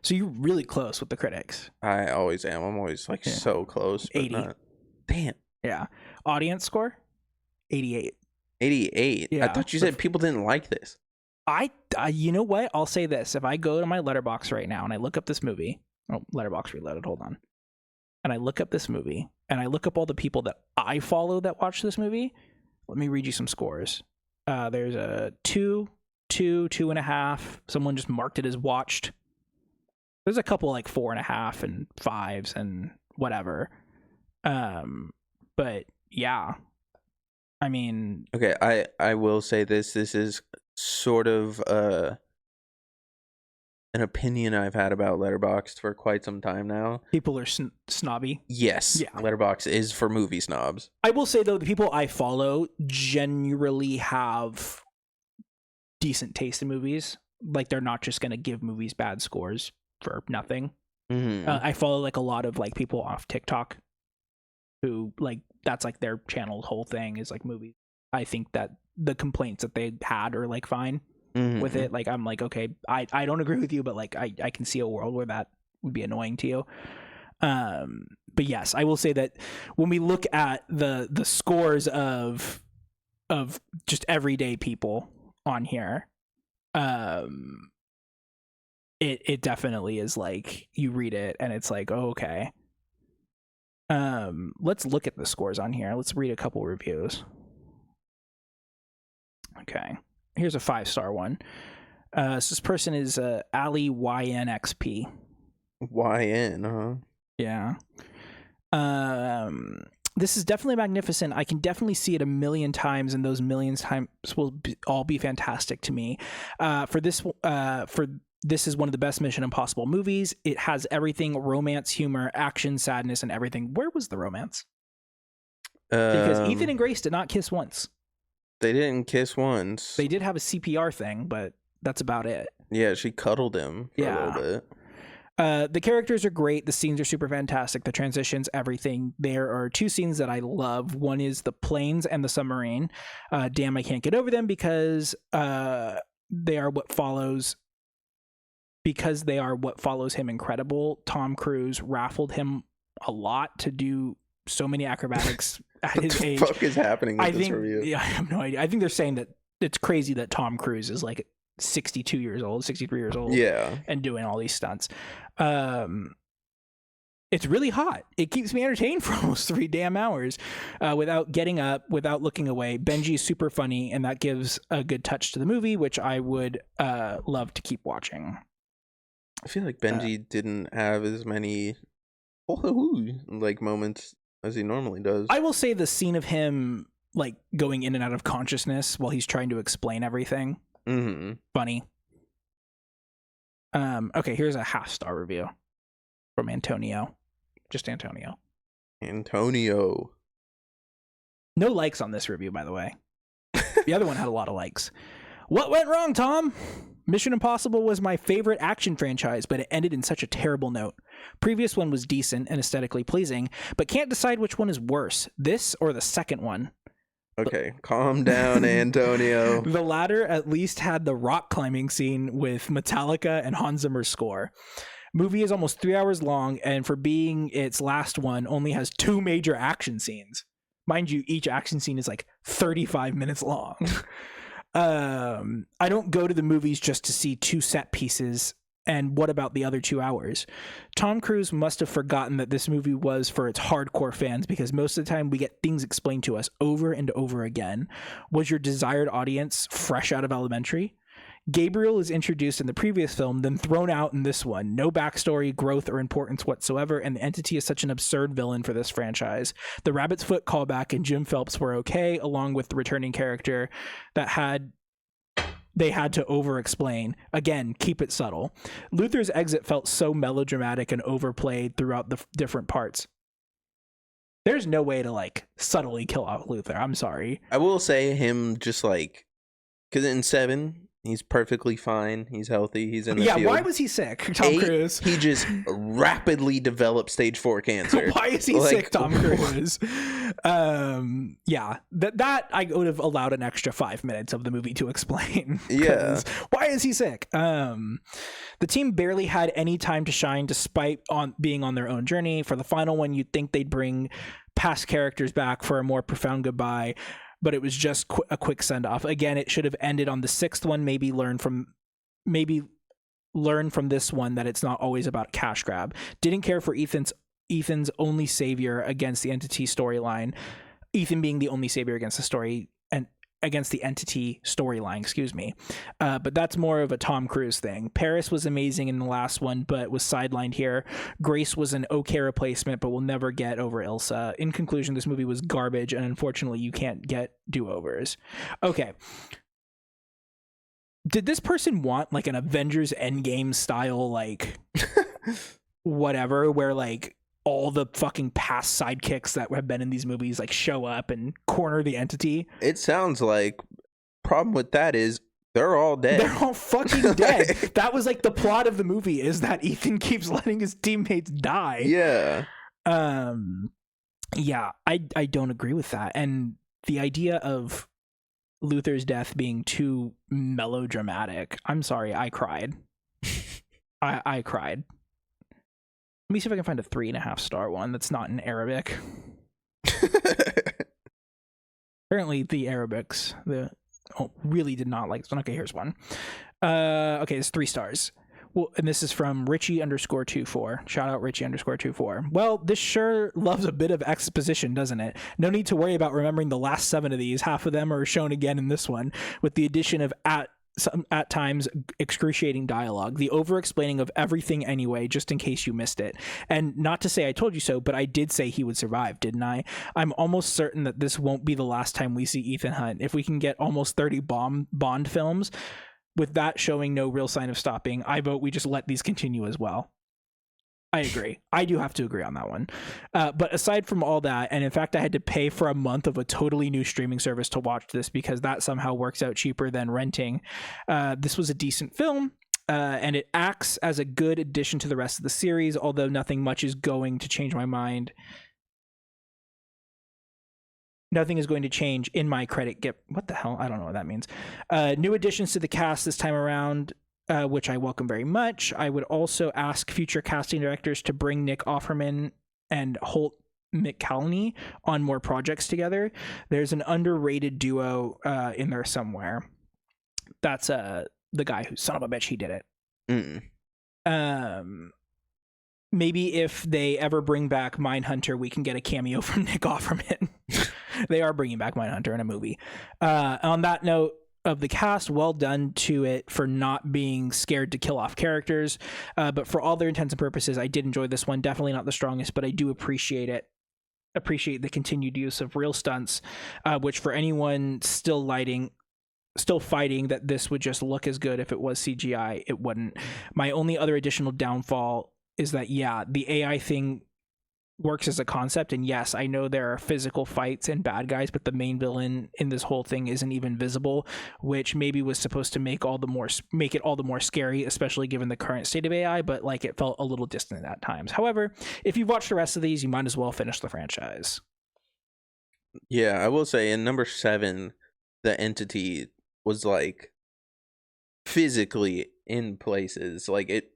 So you're really close with the critics. I always am. I'm always so close. But 80. Damn. Yeah. Audience score? 88. 88? Yeah. I thought you said people didn't like this. You know what? I'll say this. If I go to my Letterboxd right now and I look up this movie. Oh, Letterboxd reloaded. Hold on. And I look up this movie and I look up all the people that I follow that watch this movie. Let me read you some scores. There's a 2, 2.5. Someone just marked it as watched. There's a couple 4.5 and 5s and whatever. But yeah, I mean, okay. I will say this. This is sort of an opinion I've had about Letterboxd for quite some time now. People are snobby. Yes. Yeah. Letterboxd is for movie snobs. I will say though, the people I follow generally have decent taste in movies. They're not just going to give movies bad scores for nothing. I follow a lot of people off TikTok who that's their channel's whole thing is movies. I think that the complaints that they had are fine with it. I'm okay, I don't agree with you, but I can see a world where that would be annoying to you. But yes, I will say that when we look at the scores of just everyday people on here, it definitely is you read it and it's oh, okay. Let's look at the scores on here. Let's read a couple reviews. Okay, here's a 5-star one. So this person is Ali YNXP. YN, huh? Yeah. This is definitely magnificent. I can definitely see it a million times, and those millions times will all be fantastic to me. This is one of the best Mission Impossible movies. It has everything: romance, humor, action, sadness, and everything. Where was the romance? Because Ethan and Grace did not kiss once. They didn't kiss once. They did have a CPR thing, but that's about it. Yeah, she cuddled him for a little bit. The characters are great. The scenes are super fantastic. The transitions, everything. There are 2 scenes that I love. One is the planes and the submarine. Damn, I can't get over them because they are what follows. Because they are what follows him incredible. Tom Cruise raffled him a lot to do so many acrobatics at his age. What the fuck is happening with this review? Yeah, I have no idea. I think they're saying that it's crazy that Tom Cruise is 62 years old, 63 years old. Yeah. And doing all these stunts. It's really hot. It keeps me entertained for almost 3 damn hours without getting up, without looking away. Benji's super funny, and that gives a good touch to the movie, which I would love to keep watching. I feel like Benji didn't have as many like moments as he normally does. I will say the scene of him like going in and out of consciousness while he's trying to explain everything. Mm-hmm. Funny. Okay, here's a 0.5-star review from Antonio. Just Antonio. Antonio. No likes on this review, by the way. The other one had a lot of likes. What went wrong, Tom? Mission Impossible was my favorite action franchise, but it ended in such a terrible note. Previous one was decent and aesthetically pleasing, but can't decide which one is worse, this or the second one. Okay, calm down, Antonio. The latter at least had the rock climbing scene with Metallica and Hans Zimmer's score. Movie is almost 3 hours long, and for being its last one, only has 2 major action scenes. Mind you, each action scene is like 35 minutes long. I don't go to the movies just to see 2 set pieces. And what about the other 2 hours? Tom Cruise must have forgotten that this movie was for its hardcore fans, because most of the time we get things explained to us over and over again. Was your desired audience fresh out of elementary? Gabriel is introduced in the previous film, then thrown out in this one. No backstory, growth, or importance whatsoever, and the entity is such an absurd villain for this franchise. The Rabbit's Foot callback and Jim Phelps were okay, along with the returning character they had to over-explain. Again, keep it subtle. Luther's exit felt so melodramatic and overplayed throughout the different parts. There's no way to, like, subtly kill off Luther. I'm sorry. I will say him just, like... Because in 7... he's perfectly fine. He's healthy. He's in the field. Why was he sick, Tom Cruise? He just rapidly developed stage 4 cancer. Why is he sick, Tom Cruise? That I would have allowed an extra 5 minutes of the movie to explain. Yeah. Why is he sick? The team barely had any time to shine despite being on their own journey. For the final one, you'd think they'd bring past characters back for a more profound goodbye, but it was just a quick send-off. Again, it should have ended on the 6th one. Maybe learn from this one that it's not always about cash grab. Didn't care for Ethan's only savior against the entity storyline. Ethan being the only savior against the story and against the entity storyline, excuse me. But that's more of a Tom Cruise thing. Paris was amazing in the last one, but was sidelined here. Grace was an okay replacement, but will never get over Ilsa. In conclusion, this movie was garbage, and unfortunately, you can't get do-overs. Okay. Did this person want like an Avengers Endgame style, like whatever, where like all the fucking past sidekicks that have been in these movies like show up and corner the entity? It sounds like problem with that is they're all dead. They're all fucking dead. That was like the plot of the movie, is that Ethan keeps letting his teammates die. Yeah. Yeah, I don't agree with that. And the idea of Luther's death being too melodramatic, I'm sorry, I cried. I cried. Let me see if I can find a 3.5-star one that's not in Arabic. Apparently the Arabics really did not like this one. Okay, here's one. Okay, it's 3 stars. Well, and this is from Richie_24. Shout out Richie_24. Well, this sure loves a bit of exposition, doesn't it? No need to worry about remembering the last 7 of these. Half of them are shown again in this one, with the addition of at times excruciating dialogue, the over-explaining of everything anyway, just in case you missed it. And not to say I told you so, but I did say he would survive, didn't I? I'm almost certain that this won't be the last time we see Ethan Hunt. If we can get almost 30 Bond films, with that showing no real sign of stopping, I vote we just let these continue as well. I agree. I do have to agree on that one. But aside from all that, and in fact, I had to pay for a month of a totally new streaming service to watch this because that somehow works out cheaper than renting. This was a decent film, and it acts as a good addition to the rest of the series, although nothing much is going to change my mind. Nothing is going to change in my credit. What the hell? I don't know what that means. New additions to the cast this time around, which I welcome very much. I would also ask future casting directors to bring Nick Offerman and Holt McCallany on more projects together. There's an underrated duo in there somewhere. That's the guy who, son of a bitch, he did it. Maybe if they ever bring back Mindhunter, we can get a cameo from Nick Offerman. They are bringing back Mindhunter in a movie. On that note, of the cast. Well done to it for not being scared to kill off characters. But for all their intents and purposes, I did enjoy this one. Definitely not the strongest, but I do appreciate it. Appreciate the continued use of real stunts, which for anyone still fighting that this would just look as good if it was CGI, it wouldn't. My only other additional downfall is that, yeah, the AI thing works as a concept, and yes, I know there are physical fights and bad guys, but the main villain in this whole thing isn't even visible, which maybe was supposed to make it all the more scary, especially given the current state of AI, but like it felt a little distant at times. However, if you've watched the rest of these, you might as well finish the franchise. Yeah, I will say in number 7, the entity was like physically in places, like it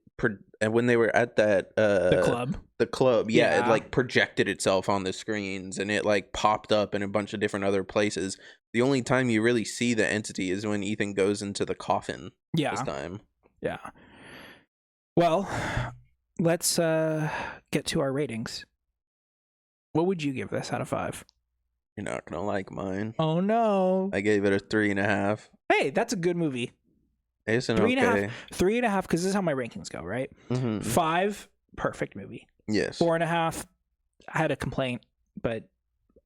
and when they were at that the club, yeah, it like projected itself on the screens, and it like popped up in a bunch of different other places. The only time you really see the entity is when Ethan goes into the coffin this time. Yeah. Well, let's get to our ratings. What would you give this out of 5? You're not gonna like mine. Oh no. I gave it a 3.5. Hey, that's a good movie. It's an 3.5, 3.5, because this is how my rankings go, right? 5, perfect movie. Yes. 4.5, I had a complaint, but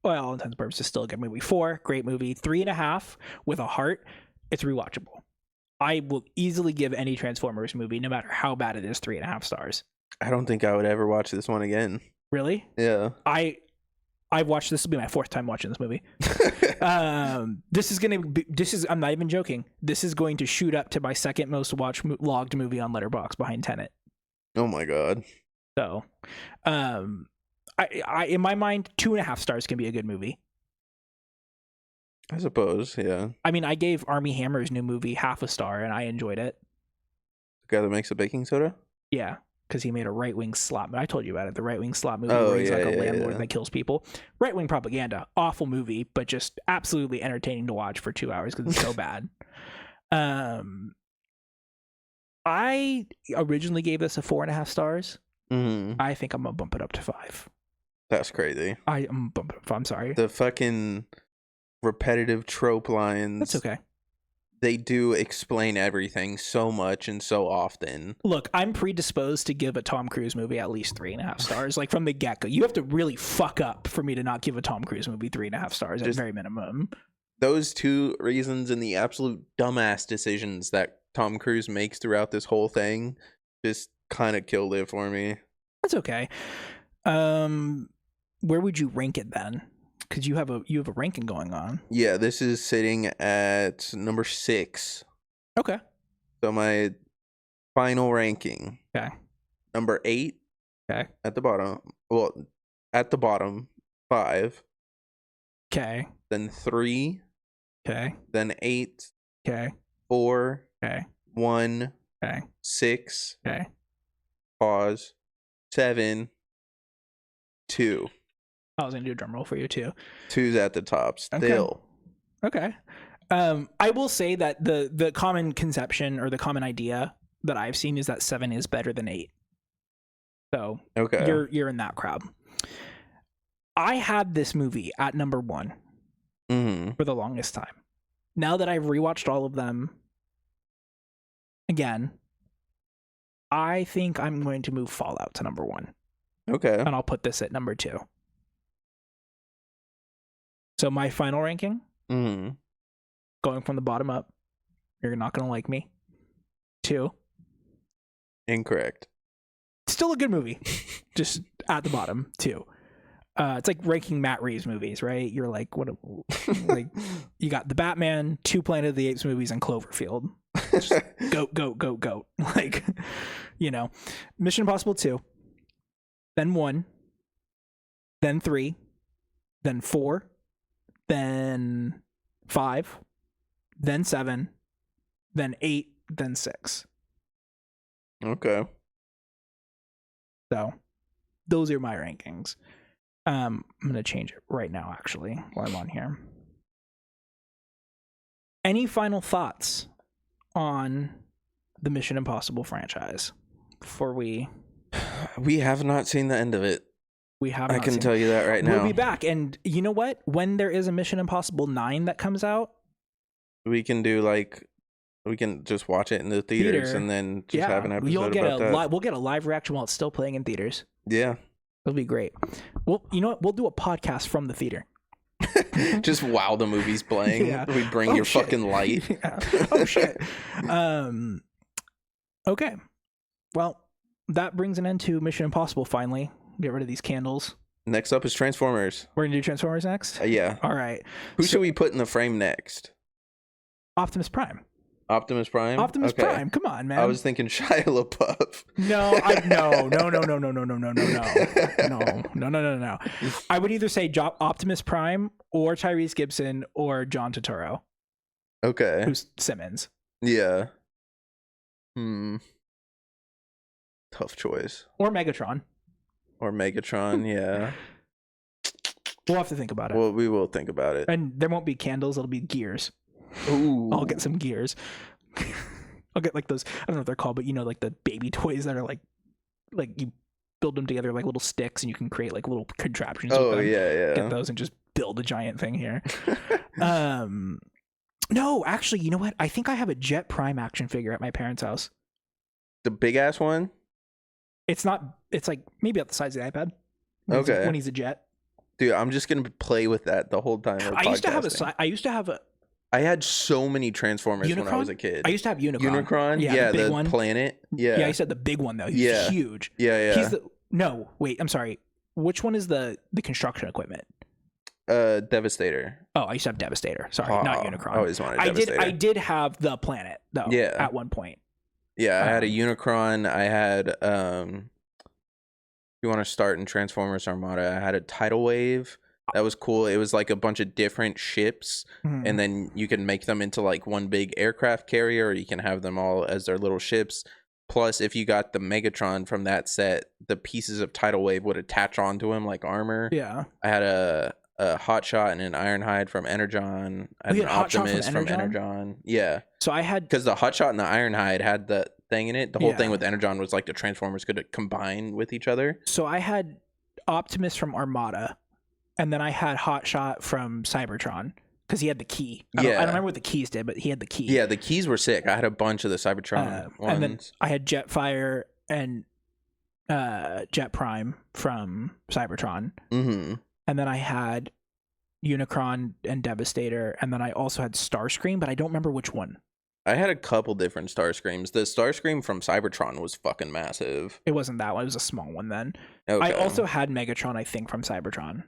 well, all intents and purposes, still a good movie. 4, great movie. 3.5, with a heart, it's rewatchable. I will easily give any Transformers movie, no matter how bad it is, 3.5 stars. I don't think I would ever watch this one again. Really? Yeah. I've watched this. Will be my 4th time watching this movie. I'm not even joking. This is going to shoot up to my 2nd most logged movie on Letterboxd behind Tenet. Oh my god. So, I in my mind, 2.5 stars can be a good movie. I suppose, yeah. I mean, I gave Armie Hammer's new movie 0.5 star, and I enjoyed it. The guy that makes the baking soda? Yeah. Because he made a right-wing slot. I told you about it. The right-wing slot movie where he's like a landlord that kills people. Right-wing propaganda. Awful movie, but just absolutely entertaining to watch for 2 hours because it's so bad. I originally gave this a 4.5 stars. I think I'm going to bump it up to 5. That's crazy. I'm sorry. The fucking repetitive trope lines. That's okay. They do explain everything so much and so often. Look, I'm predisposed to give a Tom Cruise movie at least 3.5 stars. Like from the get-go. You have to really fuck up for me to not give a Tom Cruise movie 3.5 stars at very minimum. Those 2 reasons and the absolute dumbass decisions that Tom Cruise makes throughout this whole thing just kind of killed it for me. That's okay. Where would you rank it then? Because you have a ranking going on. Yeah, this is sitting at number 6. Okay. So my final ranking. Okay. Number 8. Okay. At the bottom. Well, at the bottom, 5. Okay. Then 3. Okay. Then 8. Okay. 4. Okay. 1. Okay. 6. Okay. Pause. 7. 2. I was gonna do a drum roll for you too. 2's at the top still. Okay. I will say that the common conception or the common idea that I've seen is that 7 is better than 8. So okay, you're in that crowd. I had this movie at number 1 for the longest time. Now that I've rewatched all of them again, I think I'm going to move Fallout to number 1. Okay. And I'll put this at number 2. So my final ranking, going from the bottom up, you're not going to like me. 2. Incorrect. Still a good movie. Just at the bottom, 2. It's like ranking Matt Reeves movies, right? You're like, what? Like, you got the Batman, 2 Planet of the Apes movies, and Cloverfield. Just go. Like, you know, Mission Impossible 2, then 1, then 3, then 4, then 5, then 7, then 8, then 6. Okay. So those are my rankings. I'm going to change it right now, actually, while I'm on here. Any final thoughts on the Mission Impossible franchise before we have not seen the end of it. We have. I can tell you that right now. We'll be back, and you know what? When there is a Mission Impossible 9 that comes out, we can do like we can just watch it in the theaters and then just have an episode about that. We'll get a live reaction while it's still playing in theaters. Yeah, it'll be great. Well, you know what? We'll do a podcast from the theater. Just while the movie's playing, yeah. We bring your fucking light. Yeah. Oh shit. Okay. Well, that brings an end to Mission Impossible. Finally, get rid of these candles. Next up is Transformers. We're gonna do Transformers next. Yeah. All right. Who should we put in the frame next? Optimus Prime. Optimus Prime. Optimus Prime. Come on, man. I was thinking Shia LaBeouf. No. No. I would either say Optimus Prime or Tyrese Gibson or John Turturro. Okay. Who's Simmons? Yeah. Tough choice. Or Megatron. Yeah. We'll have to think about it. Well, we will think about it. And there won't be candles. It'll be gears. Ooh. I'll get some gears. I'll get like those, I don't know what they're called, but you know, like the baby toys that are like you build them together like little sticks and you can create like little contraptions. Oh, with them. yeah. Get those and just build a giant thing here. No, actually, you know what? I think I have a Jet Prime action figure at my parents' house. The big ass one? It's like maybe about the size of the iPad. When he's a jet. Dude, I'm just going to play with that the whole time. I used to have a I had so many Transformers Unicron? when I was a kid. I used to have Unicron. Unicron? Yeah, the big one. Planet. Yeah. Yeah, I said the big one though. He's huge. Yeah. I'm sorry. Which one is the construction equipment? Devastator. Oh, I used to have Devastator. Sorry, not Unicron. I always wanted Devastator. I did have the Planet though. Yeah. At one point. Yeah, I had a Unicron. I had if you want to start in Transformers Armada, I had a Tidal Wave. That was cool. It was like a bunch of different ships, and then you can make them into like one big aircraft carrier, or you can have them all as their little ships. Plus, if you got the Megatron from that set, the pieces of Tidal Wave would attach onto him like armor. Yeah. I had a Hotshot and an Ironhide from Energon. I had an Optimus from Energon. Yeah. So I had... Because the Hotshot and the Ironhide had the thing in it. The whole thing with Energon was like the Transformers could combine with each other. So I had Optimus from Armada. And then I had Hotshot from Cybertron because he had the key. I don't remember what the keys did, but he had the key. Yeah, the keys were sick. I had a bunch of the Cybertron ones. And then I had Jetfire and Jet Prime from Cybertron. Mm-hmm. And then I had Unicron and Devastator. And then I also had Starscream, but I don't remember which one. I had a couple different Starscreams. The Starscream from Cybertron was fucking massive. It wasn't that one. It was a small one then. Okay. I also had Megatron, I think, from Cybertron.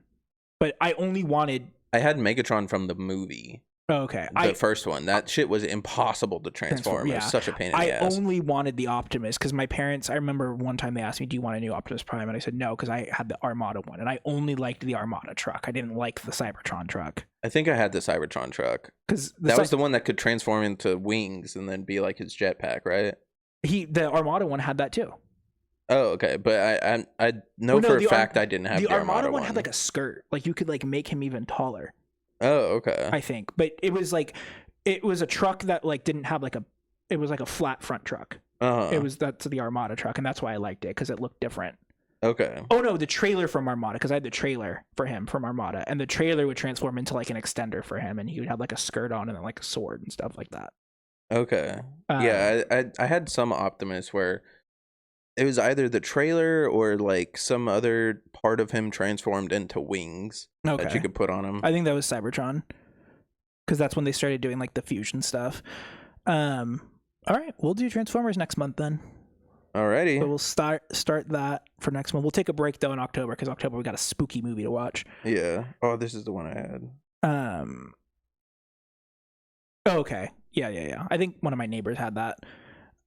But I only wanted... I had Megatron from the movie. Oh, okay. The first one. That shit was impossible to transform. It was such a pain in the ass. I only wanted the Optimus because my parents... I remember one time they asked me, do you want a new Optimus Prime? And I said no because I had the Armada one. And I only liked the Armada truck. I didn't like the Cybertron truck. I think I had the Cybertron truck. Because that was the one that could transform into wings and then be like his jetpack, right? The Armada one had that too. Oh, okay. But I know for a fact I didn't have the Armada one. Had like a skirt. Like you could like make him even taller. Oh, okay. I think. But it was a truck that like didn't have it was like a flat front truck. That's the Armada truck, and that's why I liked it because it looked different. Okay. Oh no, the trailer from Armada, because I had the trailer for him from Armada, and the trailer would transform into like an extender for him, and he would have like a skirt on and then like a sword and stuff like that. Okay. Yeah, I had some Optimus where it was either the trailer or like some other part of him transformed into wings that you could put on him. I think that was Cybertron, because that's when they started doing like the fusion stuff. All right, we'll do Transformers next month then. Alrighty. So we'll start that for next month. We'll take a break though in October because October we got a spooky movie to watch. Yeah. Oh, this is the one I had. Oh, okay. Yeah. I think one of my neighbors had that.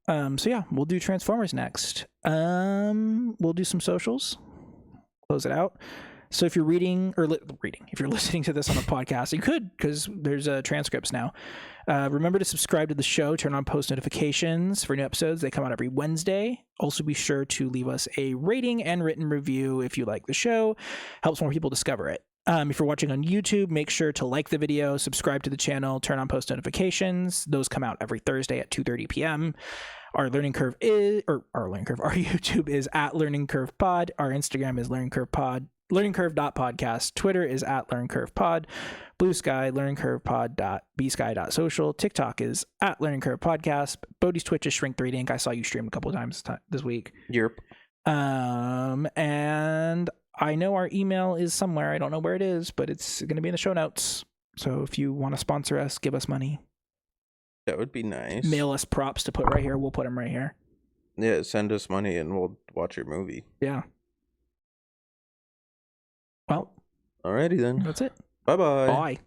So yeah, we'll do Transformers next. We'll do some socials. Close it out. So if you're if you're listening to this on a podcast, you could, because there's transcripts now. Remember to subscribe to the show, turn on post notifications for new episodes. They come out every Wednesday. Also be sure to leave us a rating and written review if you like the show. Helps more people discover it. If you're watching on YouTube, make sure to like the video, subscribe to the channel, turn on post notifications. Those come out every Thursday at 2:30 p.m. Our YouTube is at Learning Curve Pod. Our Instagram is learningcurvepod. learningcurve.podcast. Twitter is at learningcurvepod. Bluesky, learningcurvepod.bsky.social. TikTok is at learningcurvepodcast. Bodhi's Twitch is shrink3dink. I saw you stream a couple of times this week. Yep. And I know our email is somewhere. I don't know where it is, but it's going to be in the show notes. So if you want to sponsor us, give us money. That would be nice. Mail us props to put right here. We'll put them right here. Yeah, send us money and we'll watch your movie. Yeah. Well. Alrighty then. That's it. Bye-bye. Bye.